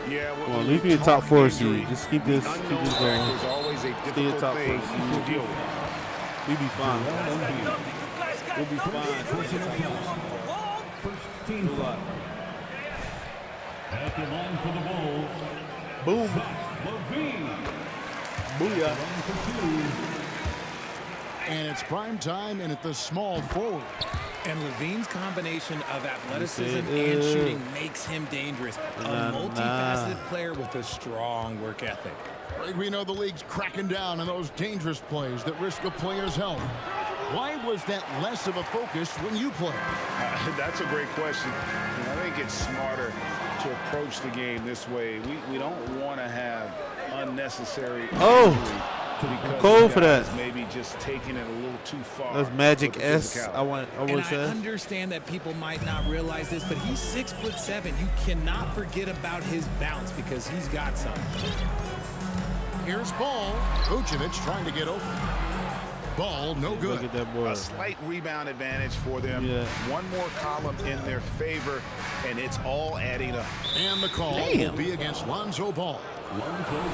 Yeah, Well, at least we get top 4 seed. Just keep this going. There's always a Stay at difficult top 4 thing seed. to deal with. We be fine. We'll be fine. First team foul. At the line for the Bulls. Boom. Levine. Booyah. And it's prime time and at the small forward. And Levine's combination of athleticism Yes, and it is. shooting makes him dangerous. A multifaceted player with a strong work ethic. Greg, we know the league's cracking down on those dangerous plays that risk a player's health. Why was that less of a focus when you played? That's a great question. I think it's smarter to approach the game this way. We don't want to have unnecessary injury because cold for that. maybe just taking it a little too far. That's Magic with the S. physicality. I And would I say. understand that people might not realize this, but he's 6'7". You cannot forget about his bounce because he's got some. Here's Ball. Vucevic trying to get open. Ball, no good. Look at that boy. A slight rebound advantage for them. Yeah. One more column in their favor, and it's all adding up. And the call will be against Lonzo Ball.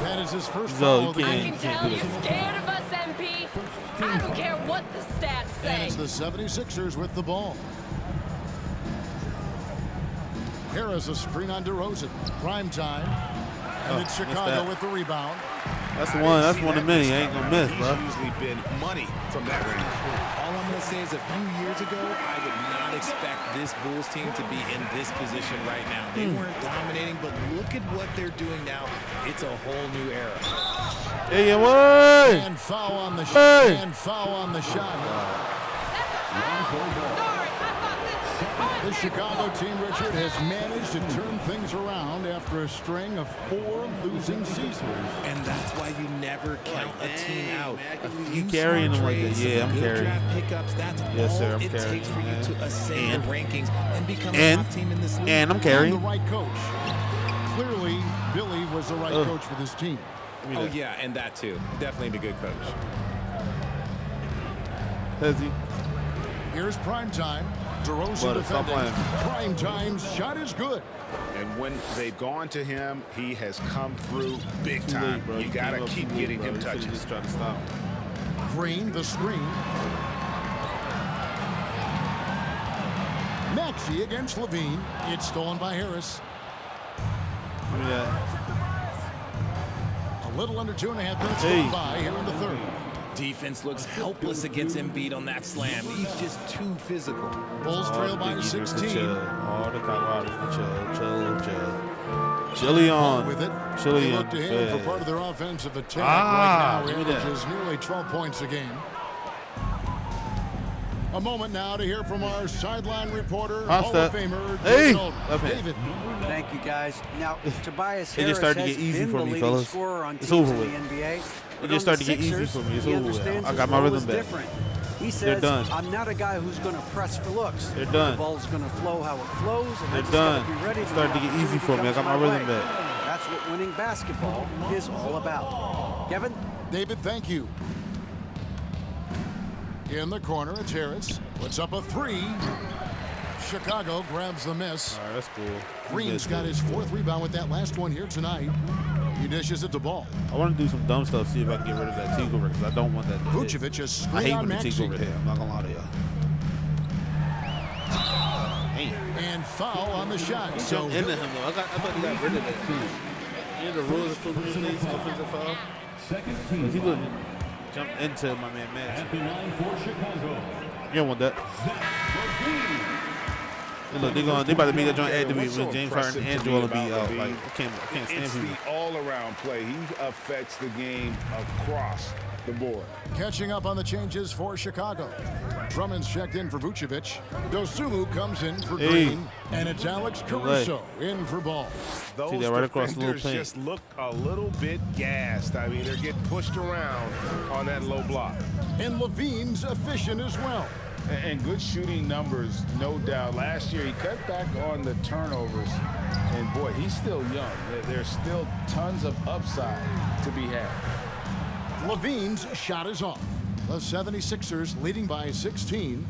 That is his first So foul you of the can't- game. you Tell do you're that. scared of us, MP. I don't care what the stats And say. it's the 76ers with the ball. Harris a screen on DeRozan. Prime time. And it's Chicago with the rebound. That's one. That's one of many. I ain't gonna miss, bro. He's usually been money from that range. All I'm gonna say is a few years ago, I would not expect this Bulls team to be in this position right now. They weren't dominating, but look at what they're doing now. It's a whole new era. Hey, what? And foul on the shot. And foul on the shot. The Chicago team, Richard, has managed to turn things around after a string of 4 losing seasons. And that's why you never count a team out. You carrying them like that? Yeah, I'm carrying. Pickups, that's Yes, sir, I'm all it carrying. takes for you to ascend the rankings and become a top team in this league. And I'm carrying. And the right coach. Clearly, Billy was the right coach for this team. Oh, yeah, and that too. Definitely the good coach. Hezzy. Here's prime time. DeRozan defending. Prime time's shot is good. And when they've gone to him, he has come through big time. Bro. You got to keep getting him touches. Just trying to stop him. Green, the screen. Maxey against Levine. It's stolen by Harris. Give me that. A little under 2.5 minutes gone by here in the third. Defense looks helpless against Embiid on that slam. He's just too physical. Bulls trail by 16. All the Colorado's chill. Chili on. With it. Chili they on. look to him for part of their offensive attack right now. Averages nearly 12 points a game. A moment now to hear from our sideline reporter, Hall of Famer, David. Thank you, guys. Now, Tobias It Harris just started to has get easy been for the me, leading fellas. scorer on It's teams over in with. the NBA. It just started to get easy for me. It's over with. I got my rhythm back. Different. He They're says, done. I'm not a guy who's going to press for looks. They're done. The ball's going to flow how it flows. And They're just done. Be ready It started to get easy for me. I got my rhythm back. That's what winning basketball is all about. Kevin? David, thank you. In the corner, it's Harris. Puts up a 3. Chicago grabs the miss. All right, that's cool. Green's got his 4th rebound with that last one here tonight. He dishes it to Ball. I want to do some dumb stuff, see if I can get rid of that takeover, because I don't want that to hit. Vucevic is screen I hate on when the Maxey. takeover hit. I'm not going to lie to y'all. And foul on the shot. So So into him, though. I thought he got rid of that, too. And the rules are supposed to be offensive foul. He would jump into my man Max. You don't want that. Hey, look, they about to make that joint active with James Harden and Joel Embiid out. Like, I can't stand It's people. the all-around play. He affects the game across the board. catching up on the changes for Chicago. Drummond's checked in for Vucevic. Dosunmu comes in for Green. And it's Alex Caruso in for Ball. Those right across the little defenders paint. just look a little bit gassed. I mean, they're getting pushed around on that low block. And Levine's efficient as well. And good shooting numbers, no doubt. Last year, he cut back on the turnovers. And, boy, he's still young. There's still tons of upside to be had. Levine's shot is off. The 76ers leading by 16.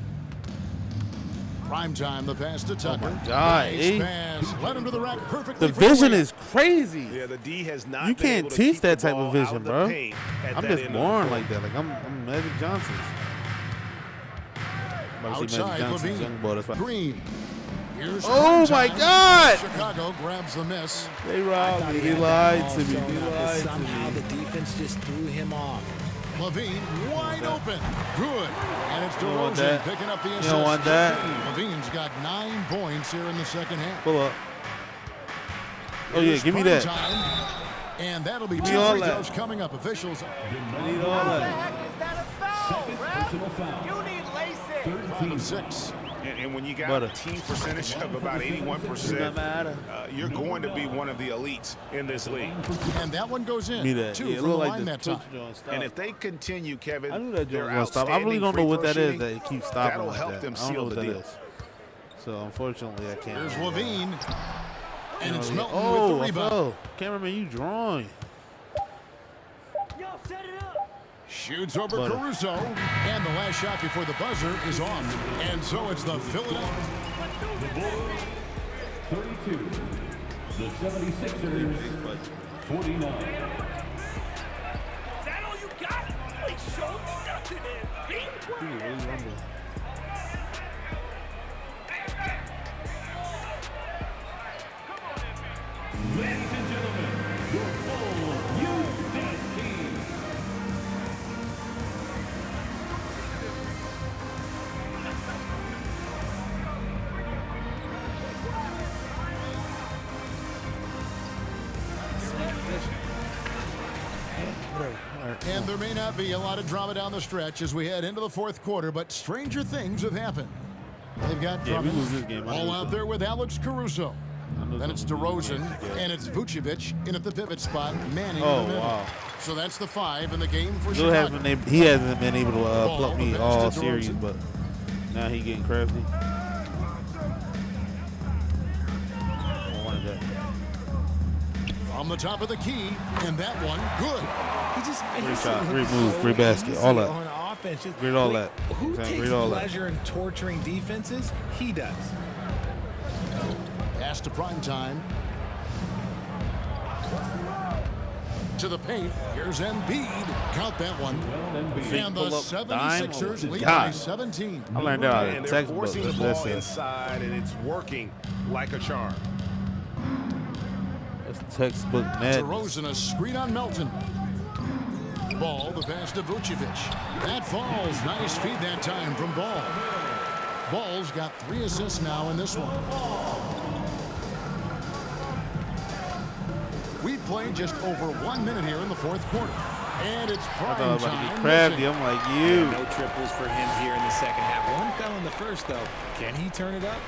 Prime time, the pass to Tucker. Oh, my God. Nice pass. Led him to the rack perfectly. The vision is crazy. Yeah, the D has not You been can't able to teach keep that the type ball of vision, out of the bro. paint at I'm that just end of the born court. like that. Like, I'm Magic Johnson. Outside, Levine. Green. Here's Oh, my God. Chicago grabs the miss. They robbed me. He lied to me. He lied to Somehow me. the defense just threw him off. Levine wide open. Good. And it's don't want DeRozan that. picking up the You assist. don't want that. Levine's got 9 points here in the second half. Pull up. Oh, yeah, Here's give me prime that. time. And that'll be Give me 2 all free that. throws coming up. Officials. I need all that. You need LASIK. 5 of 6. And when you got Butter. a team percentage of about 81%, you're going to be one of the elites in this league. And that one goes in. Me that. 2 Yeah, it from the look line like that the time. And if they continue, Kevin, I knew that their joint was stop. I really don't know what that is that it keeps stopping That'll like help that. them I don't know seal what the that deal. is. So, unfortunately, I can't. Here's Levine. And it's Melton Oh, with the rebound. Cameraman, you drawing. Shoots over Butter. Caruso. And the last shot before the buzzer is off. And so it's the Philadelphia. The Bulls, 32. The 76ers, 49. Is that all you got? Please show me nothing, there may not be a lot of drama down the stretch as we head into the fourth quarter, but stranger things have happened. They've got Drummond all out there with Alex Caruso. Then it's DeRozan, and it's Vucevic in at the pivot spot, Manning in the middle. Wow. So that's the 5 in the game for Chicago. He hasn't been able to pluck me all series, but now he getting crafty. From the top of the key, and that one, good. He just great shot, great move, great basket, all that. On offense, just, great all that. Who takes pleasure in torturing defenses? He does. Pass to prime time. To the paint. Here's Embiid. Count that one. And the 76ers lead by 17. I learned that out of they're textbook. forcing the ball inside, and it's working like a charm. That's textbook madness. DeRozan a screen on Melton. Ball, the pass to Vucevic. That falls. Nice feed that time from Ball. Ball's got 3 assists now in this one. We played just over 1 minute here in the fourth quarter. And it's prime time. I thought I was about to get crafty. I'm like, you. No triples for him here in the second half. One fell in the first, though. Can he turn it up?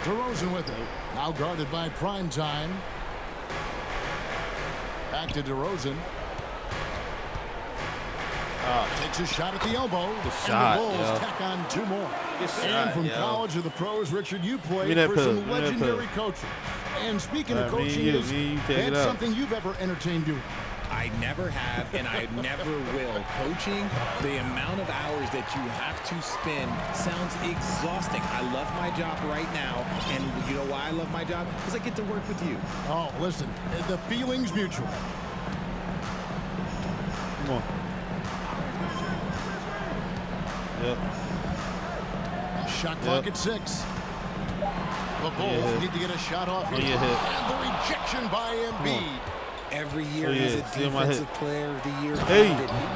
DeRozan with it. Now guarded by prime time. Back to DeRozan. Takes a shot at the elbow. The shot, and the Bulls tack on 2 more. And from college or the pros, Richard, you played for some legendary coaching. And speaking of coaching, that's something you've ever entertained doing. I never have, and I never will. Coaching, the amount of hours that you have to spend sounds exhausting. I love my job right now, and you know why I love my job? Because I get to work with you. Oh, listen, the feeling's mutual. Come on. Yep. Shot clock at 6. The Bulls need to get a shot off here. And the rejection by Embiid. Every year he's a defensive player of the year.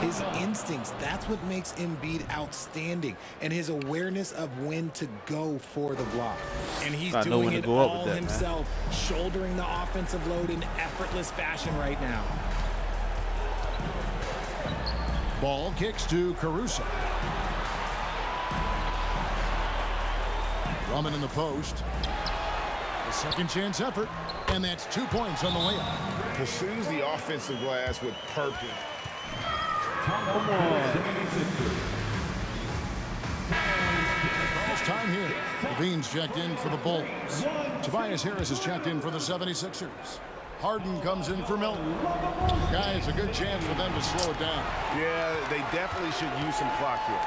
His instincts, that's what makes Embiid outstanding. And his awareness of when to go for the block. And he's doing it all himself, shouldering the offensive load in effortless fashion right now. Ball kicks to Caruso. Drummond in the post. A second chance effort, and that's 2 points on the layup. Pursues the offensive glass with purpose. Come on. First time here. Levine's checked in for the Bulls. Tobias Harris is checked in for the 76ers. Harden comes in for Milton. Guys, a good chance for them to slow it down. Yeah, they definitely should use some clock here.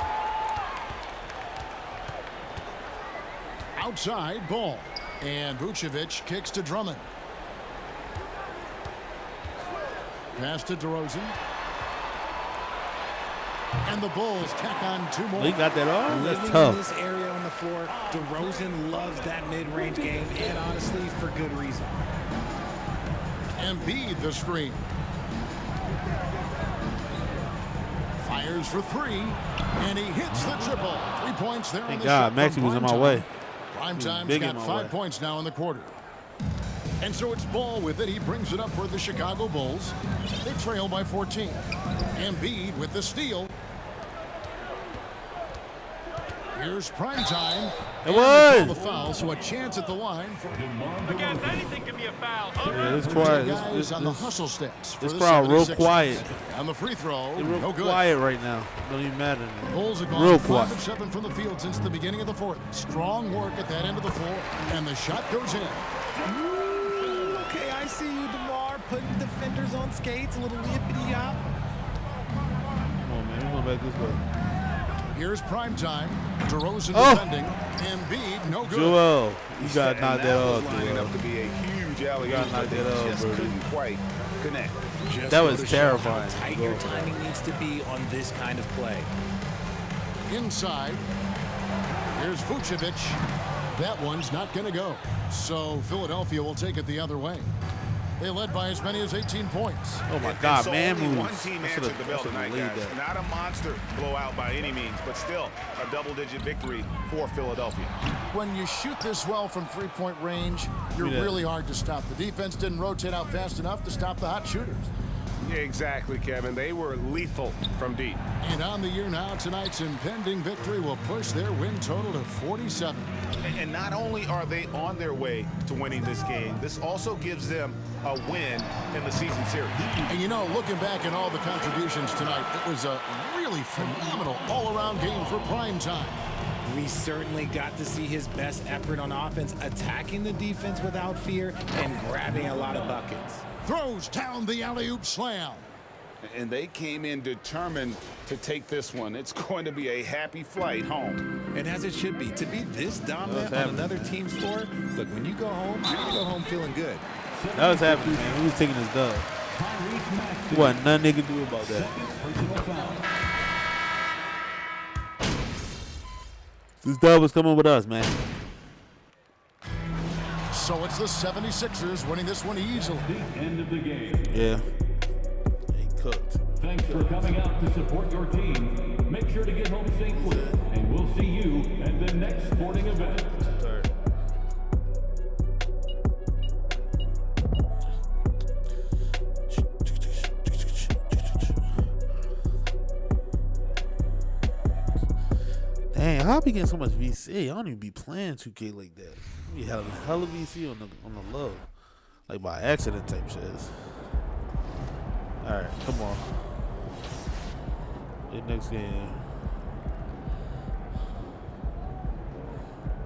Outside, Ball. And Vucevic kicks to Drummond. Pass to DeRozan. And the Bulls tack on 2 more. He got that off? That's tough. In this area on the floor, DeRozan loves that mid-range game, and honestly, for good reason. Embiid the screen. Fires for 3, and he hits the triple. 3 points there. Thank God, Maxey was in my way. Primetime's got 5 points now in the quarter. And so it's Ball with it. He brings it up for the Chicago Bulls. They trail by 14. Embiid with the steal. Here's prime time. It was the foul, so a chance at the line for Again, anything can be a foul. Yeah, it's quiet. This on the hustle stats. This crowd real quiet. On the free throw, they're real no good. quiet right now. Don't even matter. Bulls have gone 5 of 7 from the field since the beginning of the fourth. Strong work at that end of the floor, and the shot goes in. Okay, I see you, DeMar, putting defenders on skates, a little yippity-yop. Come on, man. We're going back this way. Here's prime time. DeRozan defending. Embiid, no good. Joel, you got to knock that off. Lining up to be a huge alley. You got to knock that off, just bro. couldn't quite connect. That was terrifying. How tight your timing needs to be on this kind of play. Inside. Here's Vucevic. That one's not going to go. So Philadelphia will take it the other way. They led by as many as 18 points. Oh, my God, so man only moves. one team answered the bell tonight, guys. Not a monster blowout by any means, but still a double-digit victory for Philadelphia. When you shoot this well from three-point range, you're really hard to stop. The defense didn't rotate out fast enough to stop the hot shooters. Exactly, Kevin. They were lethal from deep. And on the year now, tonight's impending victory will push their win total to 47. And not only are they on their way to winning this game, this also gives them a win in the season series. And you know, looking back at all the contributions tonight, it was a really phenomenal all-around game for prime time. We certainly got to see his best effort on offense, attacking the defense without fear and grabbing a lot of buckets. Throws down the alley-oop slam. And they came in determined to take this one. It's going to be a happy flight home. And as it should be, to be this dominant on another team's floor, look, when you go home feeling good. That was happening, man. We was taking his dub. There wasn't nothing they could do about that. This dub was coming with us, man. So it's the 76ers winning this one easily. The end of the game. Yeah. They cooked. Thanks for coming out to support your team. Make sure to get home safely, and we'll see you at the next sporting event. Dang, how I be getting so much VC? I don't even be playing 2K like that. We had a hell of VC on the low, like by accident type shit. All right, come on. The next game.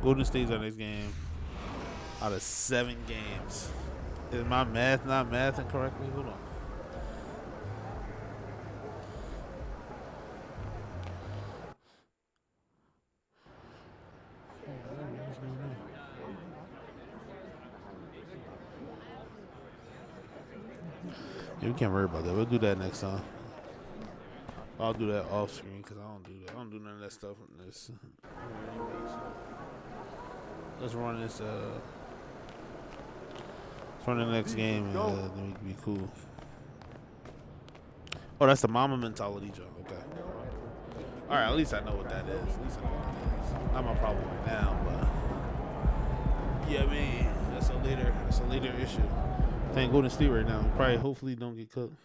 Golden State's our next game. Out of 7 games. Is my math not mathing correctly? Hold on. Yeah, we can't worry about that. We'll do that next time. I'll do that off screen because I don't do that. I don't do none of that stuff in this. Let's run this. Let's run the next game and then we can be cool. Oh, that's the mama mentality joke. Okay. All right. At least I know what that is. At least I know what that is. Not my problem right now, but yeah, I mean that's a later issue. Ain't Golden State right now. Probably, hopefully, don't get cooked.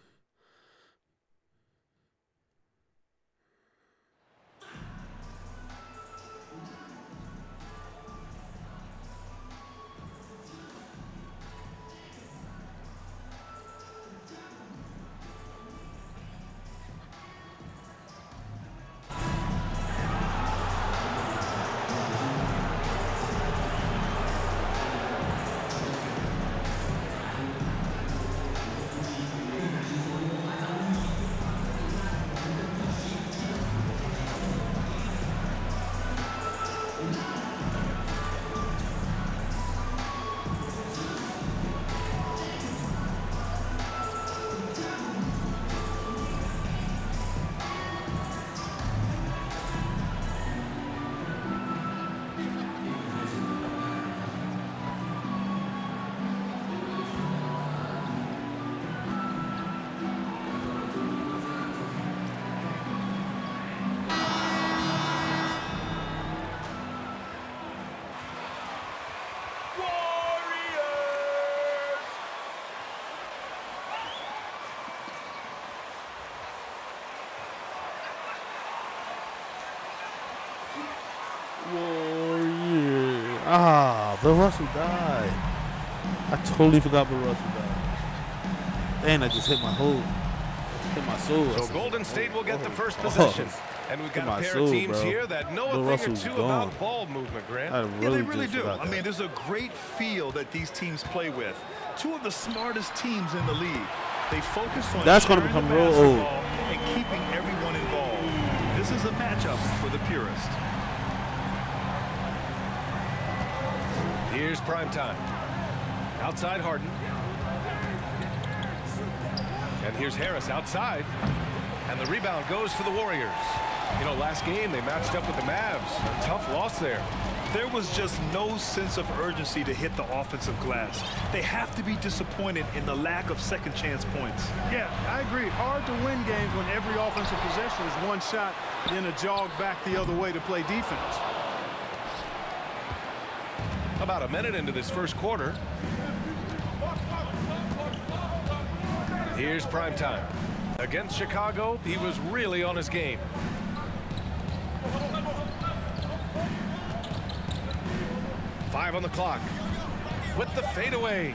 Bill Russell died. I totally forgot Bill Russell died. And I just hit my soul. So Golden State will get the first possession. And we've got a pair of teams here that know a thing or two about ball movement, Grant. Yeah, they really do. I mean, there's a great feel that these teams play with. Two of the smartest teams in the league. They focus on that's going to become real old and keeping everyone involved. This is a matchup for the purist. Here's prime time. Outside Harden. And here's Harris outside. And the rebound goes to the Warriors. You know, last game they matched up with the Mavs. A tough loss there. There was just no sense of urgency to hit the offensive glass. They have to be disappointed in the lack of second chance points. Yeah, I agree. Hard to win games when every offensive possession is one shot, then a jog back the other way to play defense. About a minute into this first quarter. Here's prime time. Against Chicago, he was really on his game. Five on the clock. With the fadeaway.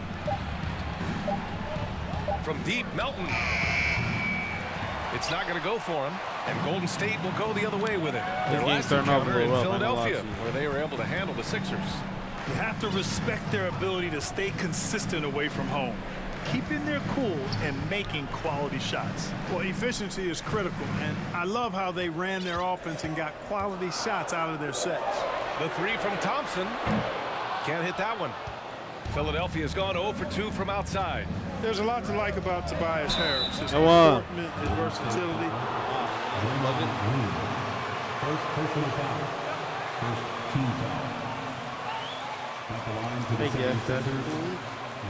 From deep, Melton. It's not going to go for him, and Golden State will go the other way with it. Their last encounter in Philadelphia, where they were able to handle the Sixers. You have to respect their ability to stay consistent away from home, keeping their cool and making quality shots. Well, efficiency is critical, and I love how they ran their offense and got quality shots out of their sets. The three from Thompson. Can't hit that one. Philadelphia's gone 0 for 2 from outside. There's a lot to like about Tobias Harris. His comportment, his versatility. First personal foul. First team foul. At the line to the 76ers,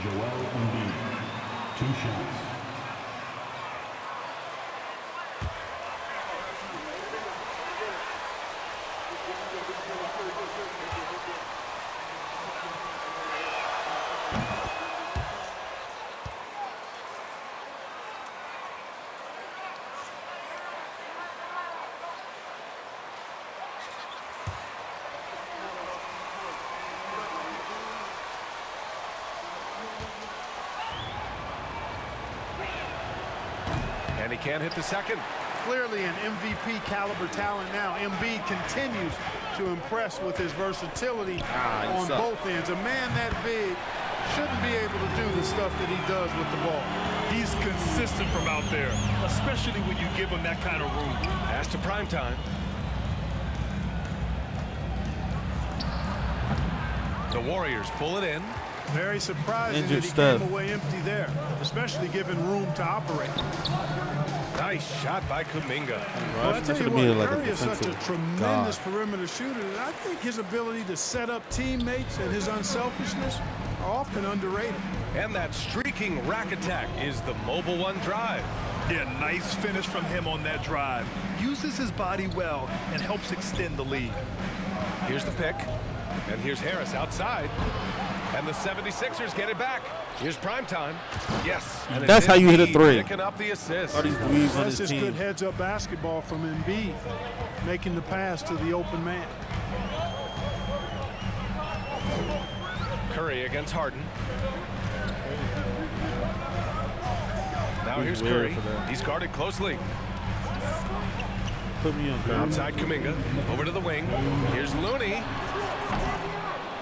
Joel Embiid. 2 shots. And he can't hit the second. Clearly an MVP caliber talent now. Embiid continues to impress with his versatility on both ends. A man that big shouldn't be able to do the stuff that he does with the ball. He's consistent from out there, especially when you give him that kind of room. Pass to prime time. The Warriors pull it in. Very surprising that he came away empty there, especially given room to operate. Nice shot by Kuminga. Well, I tell you what, Curry is such a tremendous perimeter shooter that I think his ability to set up teammates and his unselfishness are often underrated. And that streaking rack attack is the mobile one drive. Yeah, nice finish from him on that drive. Uses his body well and helps extend the lead. Here's the pick. And here's Harris outside. And the 76ers get it back. Here's prime time. Yes. And that's how you hit a three. Picking up the assist. That's just good heads-up basketball from Embiid, making the pass to the open man. Curry against Harden. Now here's Curry. He's guarded closely. Put me on Curry. Outside Kuminga. Over to the wing. Here's Looney.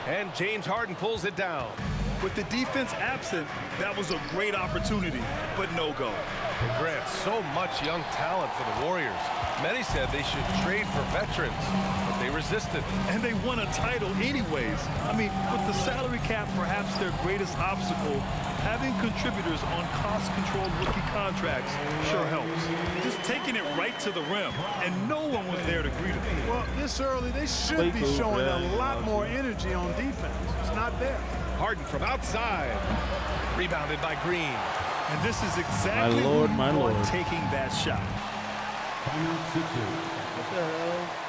And James Harden pulls it down. With the defense absent, that was a great opportunity, but no go. Congrats, so much young talent for the Warriors. Many said they should trade for veterans, but they resisted. And they won a title anyways. I mean, with the salary cap perhaps their greatest obstacle, having contributors on cost-controlled rookie contracts sure helps. Just taking it right to the rim, and no one was there to greet him. Well, this early, they should be showing a lot more energy on defense. It's not there. Harden from outside. Rebounded by Green. And this is exactly who you want taking that shot. What the hell?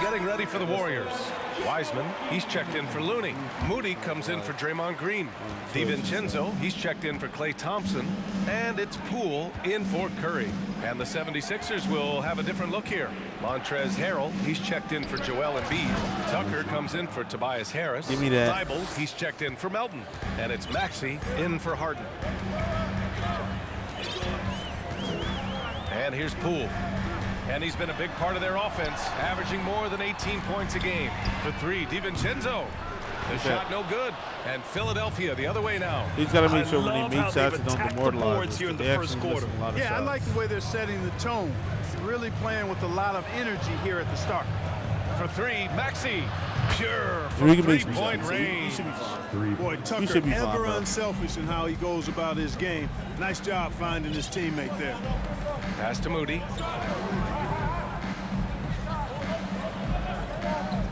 Getting ready for the Warriors. Wiseman, he's checked in for Looney. Moody comes in for Draymond Green. DiVincenzo, he's checked in for Klay Thompson. And it's Poole in for Curry. And the 76ers will have a different look here. Montrezl Harrell, he's checked in for Joel Embiid. Tucker comes in for Tobias Harris. Give me that. Thibault, he's checked in for Melton. And it's Maxey in for Harden. And here's Poole. And he's been a big part of their offense, averaging more than 18 points a game. For three, DiVincenzo. The shot no good. And Philadelphia the other way now. He's got to make sure when love he how makes they've shots, he don't attacked the demoralize boards us, here in the they first actually quarter. miss a lot of Yeah, I shots. like the way they're setting the tone. Really playing with a lot of energy here at the start. For three, Maxey. Pure He from can make some three-point shots. range. He should be fine. Boy, He Tucker should be fine, ever bro. unselfish in how he goes about his game. Nice job finding his teammate there. Pass to Moody.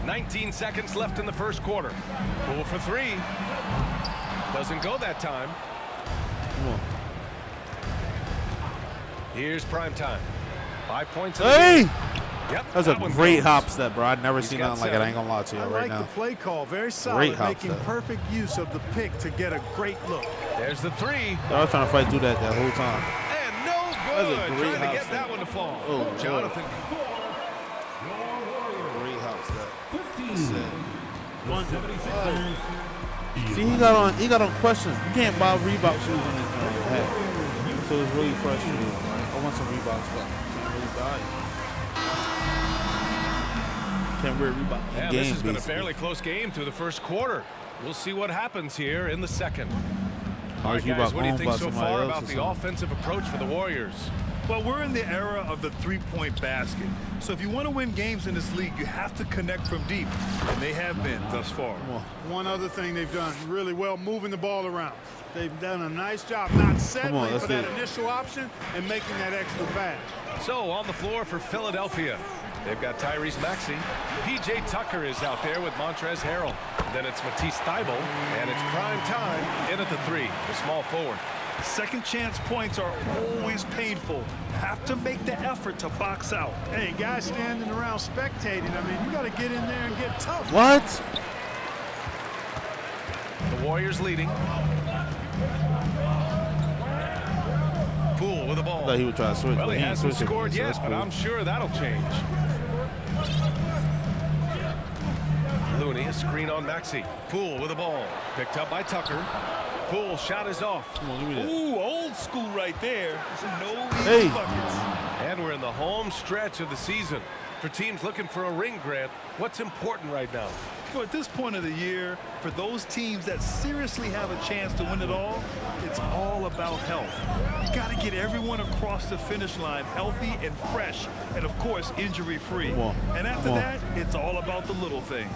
19 seconds left in the first quarter. Poole for three. Doesn't go that time. Come on. Here's prime time. 5 points in the Hey! game. Yep, That's a that one great goes. hop step, bro. I've never seen got nothing like it. I 7. ain't gonna lie to you I right like now. the play call. Very Great solid, hop making step. perfect use of the pick to get a great look. There's the three. I was trying to fight through that whole time. And no That's a good. great Trying to hop get step. that one to fall. Oh, Jonathan. Great hop step. 15. See, he got on questions. You can't buy Reebok shoes in this hat. So it's really frustrating. Right? I want some Reebok stuff. Can't really buy it. Can't wear Reebok. Yeah, Game, this has been a basically. fairly close game through the first quarter. We'll see what happens here in the second. Or All is right, guys, Reebok what do you owned think by so somebody far else about or the something? offensive approach for the Warriors? Well, we're in the era of the three-point basket. So if you want to win games in this league, you have to connect from deep. And they have been thus far. One other thing they've done really well, moving the ball around. They've done a nice job not settling let's for that get it. initial option and making that extra pass. So on the floor for Philadelphia, they've got Tyrese Maxey. P.J. Tucker is out there with Montrezl Harrell. Then it's Matisse Thybulle, and it's prime time in at the three, the small forward. Second chance points are always painful. Have to make the effort to box out. Hey, guys standing around spectating, I mean, you got to get in there and get tough. What? The Warriors leading. Poole with the ball. I thought he would try to switch. Well, but he ain't hasn't switching, scored so yet, that's but cool. I'm sure that'll change. Looney, a screen on Maxey. Poole with the ball. Picked up by Tucker. Poole shot is off. Come on, give me that. Ooh, old school right there. No Hey. buckets. And we're in the home stretch of the season. For teams looking for a ring, Grant, what's important right now? Well, at this point of the year, for those teams that seriously have a chance to win it all, it's all about health. You got to get everyone across the finish line healthy and fresh, and of course, injury-free. And after that, it's all about the little things.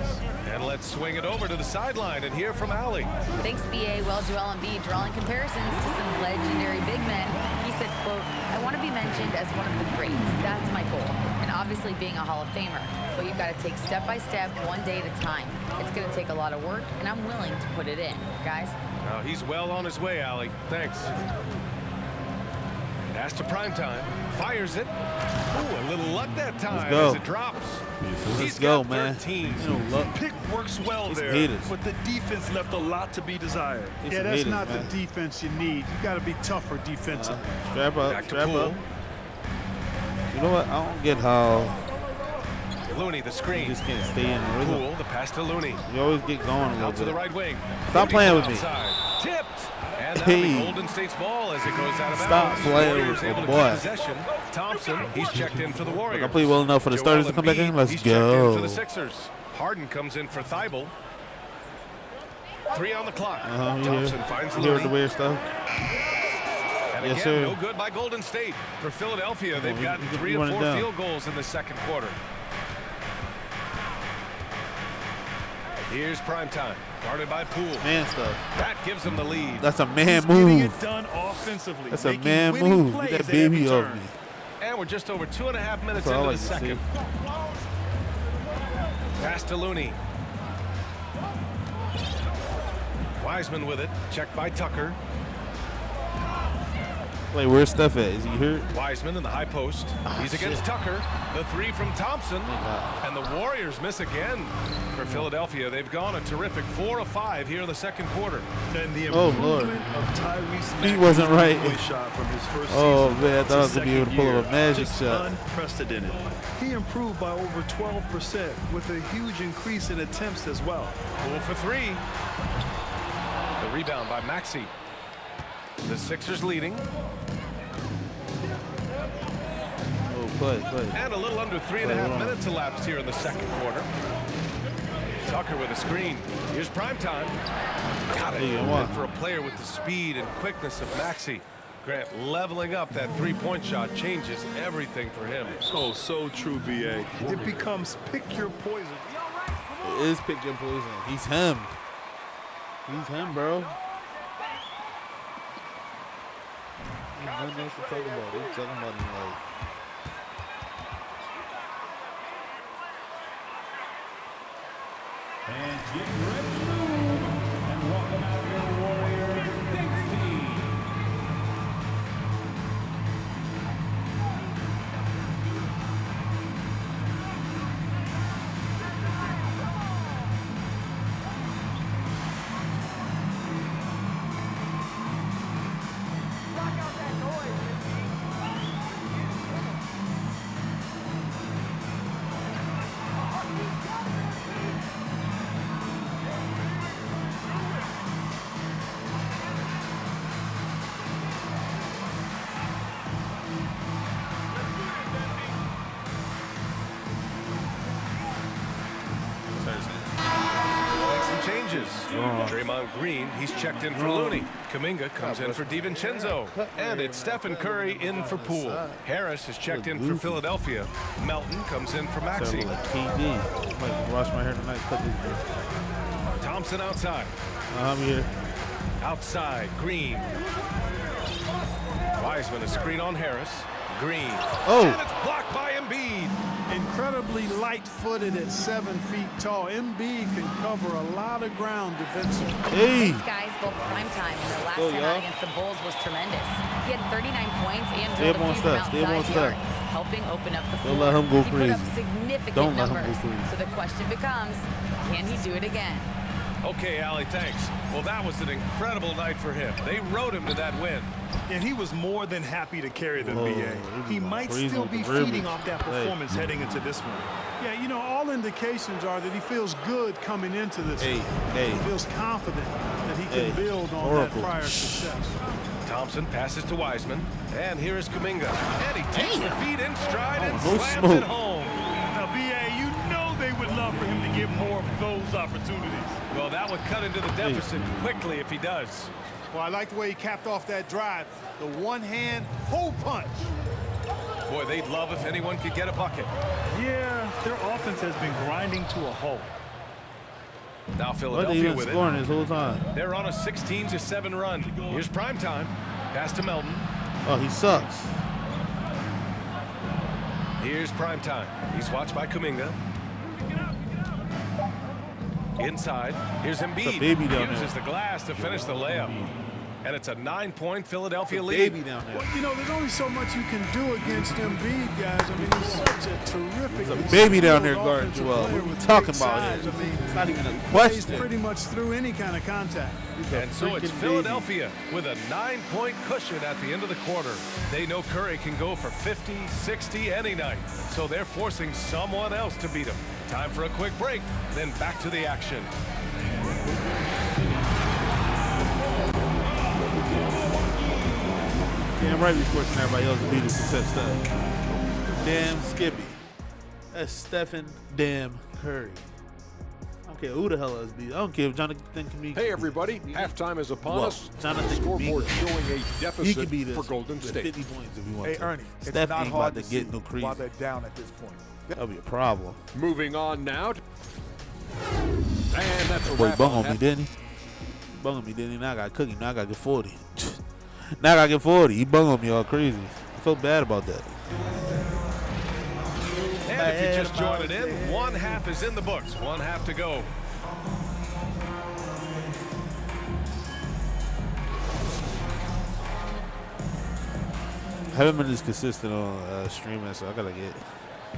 And let's swing it over to the sideline and hear from Allie. Thanks, BA. Well, Joel Embiid drawing comparisons to some legendary big men. He said, quote, I want to be mentioned as one of the greats. That's my goal. And obviously being a Hall of Famer. But you've got to take step by step, one day at a time. It's going to take a lot of work, and I'm willing to put it in, guys. Now he's well on his way, Allie. Thanks. Pass to primetime. Fires it. Ooh, a little luck that time go. as it drops. Let's go, man. 13. Pick works well He's there, haters. but the defense left a lot to be desired. Yeah, that's not the defense you need. You got to be tougher defensively. Strap up, Back to strap Poole. up. You know what? I don't get how Looney, the you screen. just can't stay in the rhythm. Poole, the pass to Looney. You always get going a little Out to the bit. right wing. Stop Looney playing from with me. outside. Tipped. And that'll be Hey. Golden State's ball as it goes out of Stop bounds. playing Warriors with able the to boy. keep possession. Thompson, he's checked in for the Warriors. I play well enough for the Joel starters to come back Embiid, in. Let's he's checked in go. for the Sixers. Harden comes in for Thybulle. 3 on the clock. You Thompson finds hear the Looney. weird stuff? And Yes, again, sir. no good by Golden State. For Philadelphia, they've gotten 3 run or it 4 down. field goals in the second quarter. Here's primetime. Guarded by Poole. Man stuff. That gives them the lead. That's a man He's getting move. it done offensively. That's a making man winning move. plays Get that at every baby off turn. me. And we're just over 2.5 minutes That's all I into the like to second. Pass to Looney. Wiseman with it. Checked by Tucker. Wait, where's Steph at? Is he hurt? Wiseman in the high post. He's against Tucker. The 3 from Thompson. And the Warriors miss again. For Philadelphia, they've gone a terrific 4 of 5 here in the second quarter. And the Oh, Lord. improvement of Tyrese He wasn't right. Maxey's shot from his first Oh, season man, I thought I was to going to be able to pull second up a magic year. shot. Unprecedented. He improved by over 12% with a huge increase in attempts as well. Poole for 3. The rebound by Maxey. The Sixers leading. Oh, play. And a little under 3.5 minutes elapsed here in the second quarter. Tucker with a screen. Here's Primetime. Got it. And for a player with the speed and quickness of Maxey, Grant leveling up that three-point shot changes everything for him. Oh, so true, BA. It becomes pick your poison. It is pick your poison. He's him. He's him, bro. There's nothing else to talk about. They're talking about him like. And get ready to move. And welcome out your Warriors, Big Steve. Draymond Green, he's checked in for Looney. Kuminga comes in for DiVincenzo. And it's Stephen Curry in for Poole. Harris is checked in for Philadelphia. Melton comes in for Maxey. KD. I might wash my hair tonight. Cut this hair. Thompson outside. I'm here. Outside, Green. Wiseman a screen on Harris. Green. Oh. And it's blocked by Embiid. Incredibly light-footed at 7 feet tall. Embiid can cover a lot of ground defensively. Hey. These guys, both primetime and their last time out against the Bulls was tremendous. He had 39 points and drilled a few from outside the arc, helping open up the floor. Don't let him go he crazy. put up significant Don't let him numbers. go crazy. So the question becomes, can he do it again? Okay, Allie, thanks. Well, that was an incredible night for him. They rode him to that win. And he was more than happy to carry the BA. He might still be feeding off that performance heading into this one. Yeah, you know, all indications are that he feels good coming into this one. He feels confident that he can build on that prior success. Thompson passes to Wiseman. And here is Kuminga. And he takes the feet in stride and no slams smoke. it home. Now, BA, you know they would love for him to get more of those opportunities. Well, that would cut into the deficit quickly if he does. Well, I like the way he capped off that drive. The one-hand hole punch. Boy, they'd love if anyone could get a bucket. Yeah, their offense has been grinding to a halt. Now Philadelphia with scoring it. this whole time. They're on a 16-7 run. Here's Primetime. Pass to Melton. Oh, he sucks. Here's Primetime. He's watched by Kuminga. Inside, here's Embiid. Baby down uses there. the glass to finish the layup. And it's a 9-point Philadelphia lead. Baby down there. Well, you know, there's only so much you can do against Embiid, guys. I mean, he's such a terrific. There's a baby down there guarding Joel. What are we talking about here? I mean, It's not even a he's question. pretty much through any kind of contact. And so it's Philadelphia with a 9-point cushion at the end of the quarter. They know Curry can go for 50, 60 any night. So they're forcing someone else to beat him. Time for a quick break, then back to the action. Damn right we forcing everybody else to beat us except Steph. Damn Skippy. That's Stephen damn Curry. I don't care who the hell else beat. I don't care if Jonathan can beat. Hey everybody, halftime is upon us. Jonathan can Scoreboard beat showing a He deficit can beat us for Golden with State. 50 points if you want Hey, to. Ernie, Steph it's not ain't hard about to to get see no crazy. while they're down at this point. That'll be a problem. Moving on now. And that's a Boy, wrap bung on on me, didn't he? Bung on me, didn't he? Now I got to cook him. Now I got to get 40. Now I got to get 40. He bung on me all crazy. I felt bad about that. And if you just joined it in, one half is in the books. One half to go. I haven't been as consistent on streaming, so I got to get.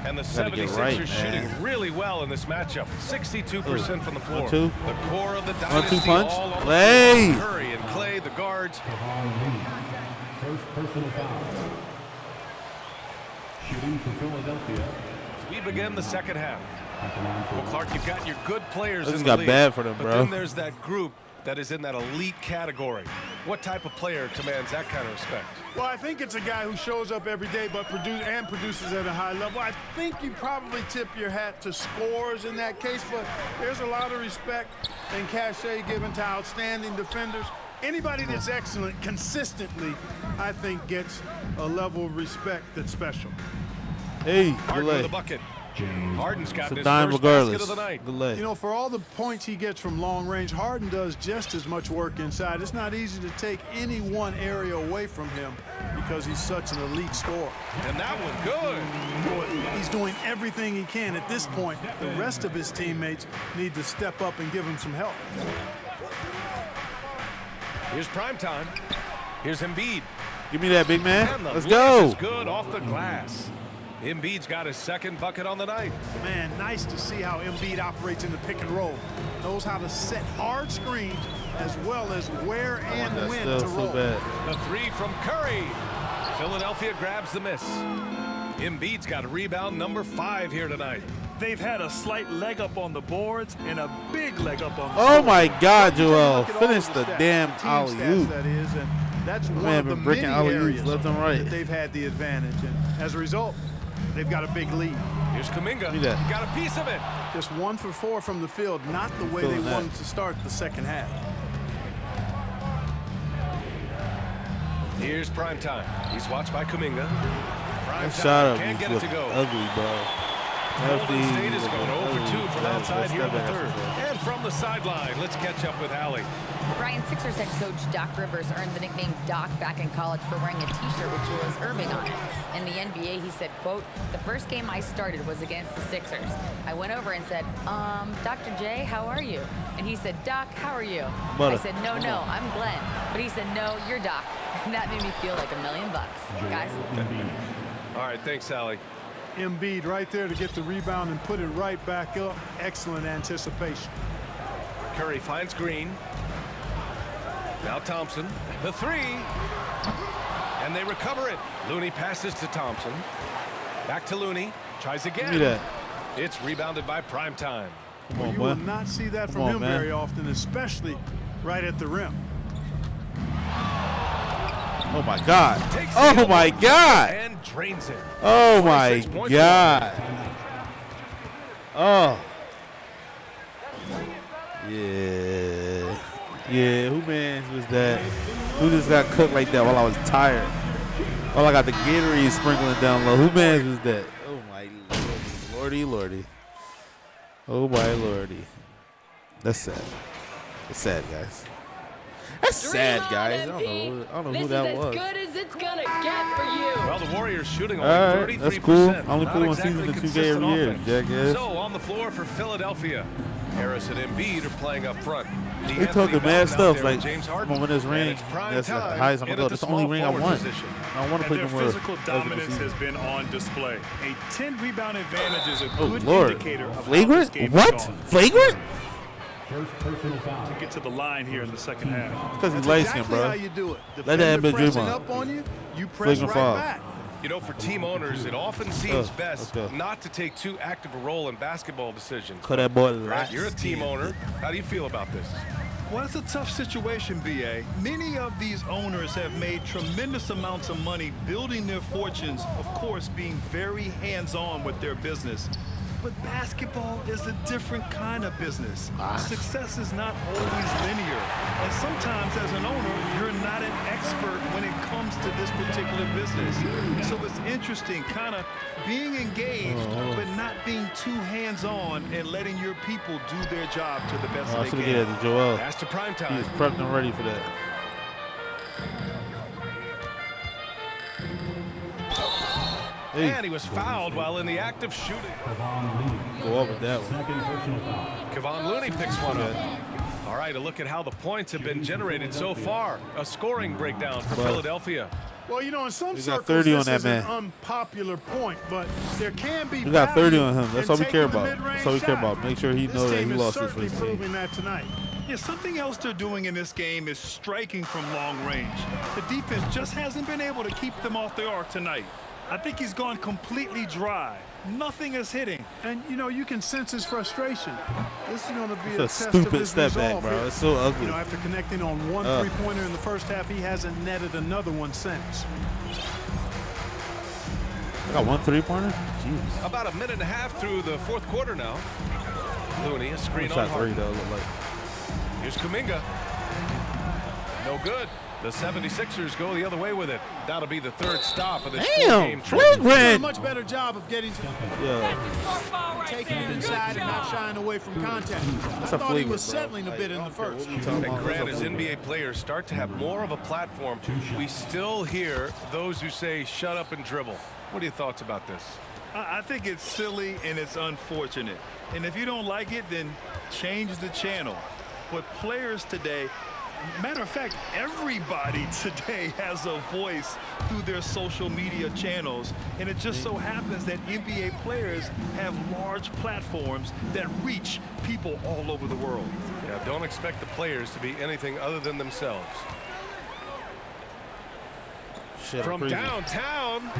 And the Gotta get 76ers right, shooting man. really well in this matchup. 62% from the floor. 1-2. The core of the 1-2 dynasty punch. all on the Play. floor. Curry and Clay, the guards. First personal foul. Shooting for Philadelphia. We begin the second half. Well, Clark, you've got your good players This in the got league, bad for them, but bro. then there's that group that is in that elite category. What type of player commands that kind of respect? Well, I think it's a guy who shows up every day but produces at a high level. I think you probably tip your hat to scores in that case, but there's a lot of respect and cachet given to outstanding defenders. Anybody that's excellent consistently, I think, gets a level of respect that's special. Hey, Harden with the bucket. Harden's got his dime first regardless. basket of the night. You know, for all the points he gets from long range, Harden does just as much work inside. It's not easy to take any one area away from him because he's such an elite scorer. And that one good. Boy, he's doing everything he can at this point. The rest of his teammates need to step up and give him some help. Here's primetime. Here's Embiid. Give me that, big man. And the Let's lift go. is good off the glass. Embiid's got his second bucket on the night. Man, nice to see how Embiid operates in the pick and roll. Knows how to set hard screens as well as where and when to roll. The three from Curry. Philadelphia grabs the miss. Embiid's got a rebound number 5 here tonight. They've had a slight leg up on the boards and a big leg up on the Oh scoring. my God, Joel. Look at all Finish of the stats, damn team alley-oop. stats, that is, and that's one Man, of the been breaking many alley-oops areas left and right. that they've had the advantage. And as a result, they've got a big lead. Here's Kuminga. See that. Got a piece of it. Just 1 for 4 from the field, not the way they feeling that. wanted to start the second half. Here's primetime. He's watched by Kuminga. That Primetime shot up can't was get it to go. ugly, bro. Golden State is going 0 for 2 from That's outside here in the bad. third. And from the sideline, let's catch up with Allie. Brian, Sixers head coach Doc Rivers earned the nickname Doc back in college for wearing a t-shirt with Julius Erving on it. In the NBA, he said, quote, "The first game I started was against the Sixers. I went over and said, Dr. J, how are you?" And he said, "Doc, how are you?" Butter. I said, no, I'm Glenn." But he said, "No, you're Doc." And that made me feel like $1 million. Guys. All right, thanks, Allie. Embiid right there to get the rebound and put it right back up. Excellent anticipation. Curry finds Green. Now Thompson. The three. And they recover it. Looney passes to Thompson. Back to Looney. Tries again. Give me that. It's rebounded by primetime. Come on, You boy. will not see that from him very often, especially right at the rim. Oh my God. Takes Oh it my God. And drains it. Oh my 26 points. God. Oh. Yeah. Yeah, who man was that? Who just got cooked like that while I was tired? While I got the Gatorade sprinkling down low. Who man was that? Oh my lordy, lordy. Oh my lordy. That's sad. It's sad, guys. That's sad, guys. I don't know who that was. This is as good as it's gonna get for you. Well, the Warriors shooting only All right, 33%. that's cool. I only Not play one exactly season in 2K consistent every year, offense. jackass. So on the floor for Philadelphia, Harris and Embiid are playing up front. They talking mad stuff like, James I'm Harden. gonna win this ring. And it's prime That's the time highest I'm in gonna go. at That's the the only small ring I forward won. position. I don't want to play Their no more. physical dominance has been on display. A 10 rebound advantage is a good Lord. indicator of how this Flagrant? game What? has gone. Flagrant? First personal foul. To get to the line here in the second half. Because he's That's light exactly skinned, bro. how you do it. Let that Defender be pressing Draymond. up on you, you press Flagrant right foul. back. You know, for team owners, it often seems let's best go. not to take too active a role in basketball decisions. Cut that boy Grant, light you're a team owner. How do you feel about this? Well, it's a tough situation, B.A. Many of these owners have made tremendous amounts of money building their fortunes, of course, being very hands-on with their business. But basketball is a different kind of business. Success is not always linear. And sometimes as an owner, you're not an expert when it comes to this particular business. So it's interesting kind of being engaged, but not being too hands-on and letting your people do their job to the best I they should have can. given it to Joel. Pass to primetime. He was prepped and ready for that. Hey. And he was fouled while in the act of shooting. Go up with that one. Second personal foul. Kevon Looney picks one up. All right, a look at how the points have been generated so far. A scoring breakdown for Philadelphia. Well, you know, in some We got circles, 30 on this that is man. an unpopular point, but there can be We got 30 on value him. That's in all we care taking the about. mid-range That's all we care shot. about. Make sure he This knows that team he is lost this for certainly his team. proving that tonight. Yeah, something else they're doing in this game is striking from long range. The defense just hasn't been able to keep them off the arc tonight. I think he's gone completely dry. Nothing is hitting. And, you know, you can sense his frustration. This is going to be It's a a test of stupid his step back, resolve bro. here. It's so ugly. You know, after connecting on one three-pointer in the first half, he hasn't netted another one since. I got 1 3-pointer? Jeez. About a minute and a half through the fourth quarter now. Looney, a screen on Shot 3, Harden. though, look like. Here's Kuminga. No good. The 76ers go the other way with it. That'll be the third stop of this four-game trip. He's doing a much better job of getting to taking it inside and not shying away from contact. I thought he was settling a bit in the first. And Grant, as NBA players start to have more of a platform, we still hear those who say, shut up and dribble. What are your thoughts about this? I think it's silly and it's unfortunate. And if you don't like it, then change the channel. But players today, matter of fact, everybody today has a voice through their social media channels. And it just so happens that NBA players have large platforms that reach people all over the world. Yeah, don't expect the players to be anything other than themselves. Shit, from crazy. downtown,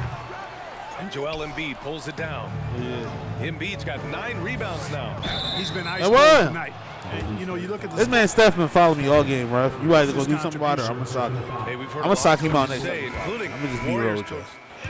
and Joel Embiid pulls it down. Yeah. Embiid's got 9 rebounds now. He's been ice cold tonight. And, you know, you look at this man Steph been following me all game, bro. You either gonna do something about it or I'm gonna sock him. Hey, I'm gonna sock him out next time. Including I'm gonna just be real with you.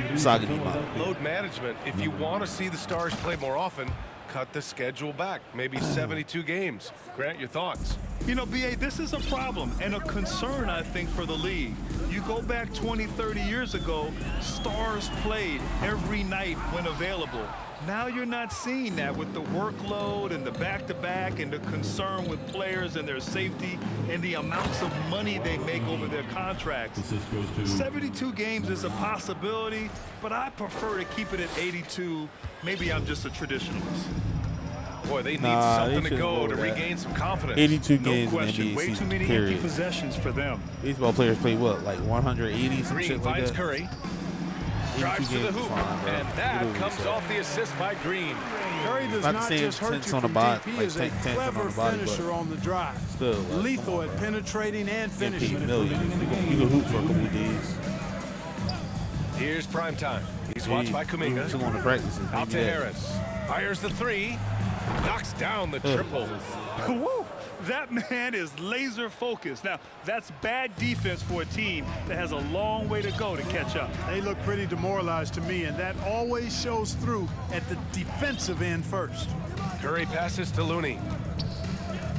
I'm socking him out. Load management. If you want to see the Stars play more often, cut the schedule back. Maybe 72 games. Grant, your thoughts? You know, BA, this is a problem and a concern, I think, for the league. You go back 20, 30 years ago, Stars played every night when available. Now you're not seeing that with the workload and the back-to-back and the concern with players and their safety and the amounts of money they make over their contracts. 72 games is a possibility, but I prefer to keep it at 82. Maybe I'm just a traditionalist. Boy, they need something to go to regain some confidence. 82 games no in the question. NBA Way season, too many period. empty possessions for them. Baseball players play what, like 180, some Green shit like finds that? Curry. Drives to the hoop, and that comes off the assist by Green. Curry does not just hurt you from deep. He is a clever finisher on the drive. Still, lethal at penetrating and finishing. You can hoop for a couple of days. Here's prime time. He's watched by Kuminga. On the practices. Out to Harris. Fires the 3. Knocks down the triple. Woo! That man is laser focused. Now, that's bad defense for a team that has a long way to go to catch up. They look pretty demoralized to me, and that always shows through at the defensive end first. Curry passes to Looney.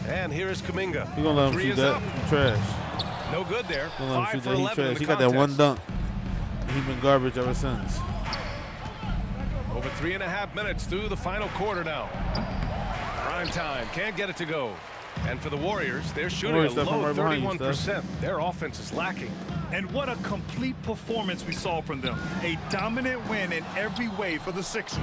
And here is Kuminga. He gonna let him 3 shoot is that. up. He trash. No good there. Gonna let him 5 shoot for that. He 11 in trash. the He got that one contest. dunk. He been garbage ever since. Over 3.5 minutes through the final quarter now. Prime time. Can't get it to go. And for the Warriors, they're shooting a low 31%. Their offense is lacking. And what a complete performance we saw from them. A dominant win in every way for the Sixers.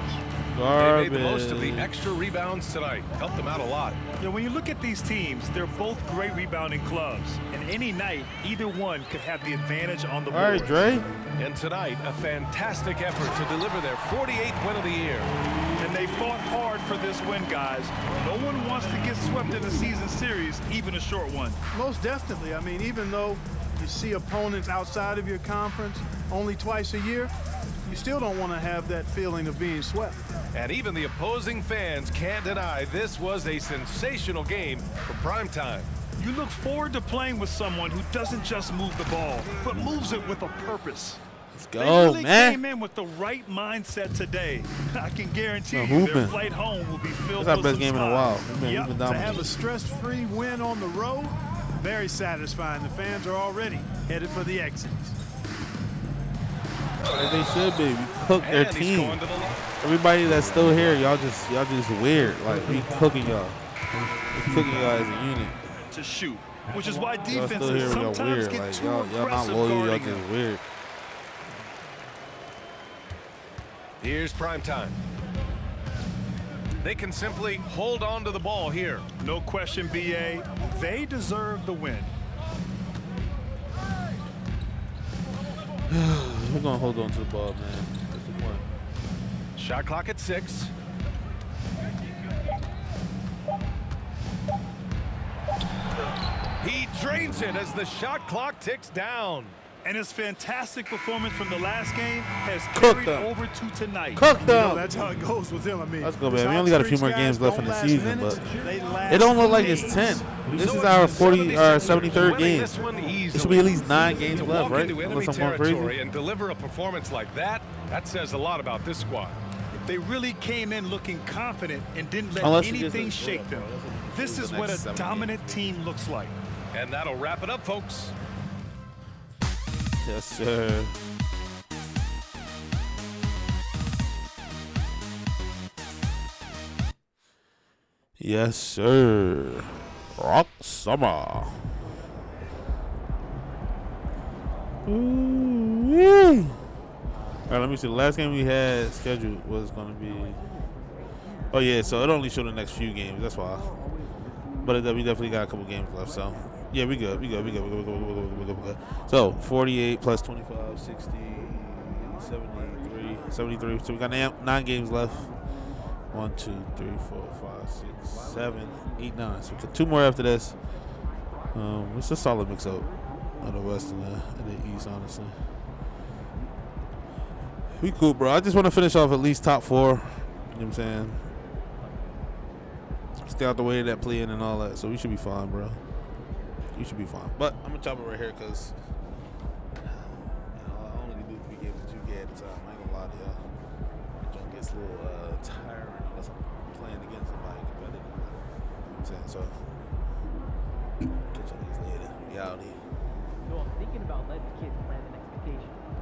They made the most of the extra rebounds tonight. Helped them out a lot. You know, when you look at these teams, they're both great rebounding clubs. And any night, either one could have the advantage on the board. All right, Dre. And tonight, a fantastic effort to deliver their 48th win of the year. And they fought hard for this win, guys. No one wants to get swept in a season series, even a short one. Most definitely. I mean, even though you see opponents outside of your conference only twice a year, you still don't want to have that feeling of being swept. And even the opposing fans can't deny this was a sensational game for primetime. You look forward to playing with someone who doesn't just move the ball, but moves it with a purpose. Let's go, they really man. came in with the right mindset today. I can guarantee you their flight home will be filled That's our with best some game in a smiles. while. Yep, to have a stress-free win on the road, very satisfying. The fans are already headed for the exits. As they should be. We cooked their team. Everybody that's still here, y'all just weird. Like, we cooking y'all. We cooking y'all as a unit. To shoot, which is why Y'all still defenses here, y'all sometimes weird. get Like, too y'all not aggressive loyal, y'all guarding just them. weird. Here's prime time. They can simply hold on to the ball here. No question, BA. They deserve the win. We're gonna hold on to the ball, man. That's the point. Shot clock at 6. He drains it as the shot clock ticks down. And his fantastic performance from the last game has Cook carried them. over to tonight. Cook them. That's how it goes with him. I mean, let's go, man. We only got a few more games left in the season, but they it don't look like it's 10. This is our 73rd game. It should be at least 9 games left, right? Unless I'm going crazy. And deliver a performance like that says a lot about this squad. They really came in looking confident and didn't let Unless anything shake them. This is what a dominant team looks like. And that'll wrap it up, folks. Yes, sir. Yes, sir. Rock summer. All right, let me see. The last game we had scheduled was going to be. Oh yeah, so it only showed the next few games. That's why. But we definitely got a couple games left. So yeah, we good. We good. So 48 plus 25, 60, 73. So we got 9 games left. 1, 2, 3, 4, 5, 6, 7, 8, 9. So we got 2 more after this. It's a solid mix up of the West and the East, honestly. We cool, bro. I just want to finish off at least top 4. You know what I'm saying? Stay out the way of that play-in and all that. So we should be fine, bro. We should be fine. But I'm going to chop it right here because I only do 3 games with 2K at a time. I ain't going to lie to y'all. It gets a little tiring unless I'm playing against somebody competitive. You know what I'm saying? So catch y'all later. We out here. So I'm thinking about letting the kids plan the next vacation.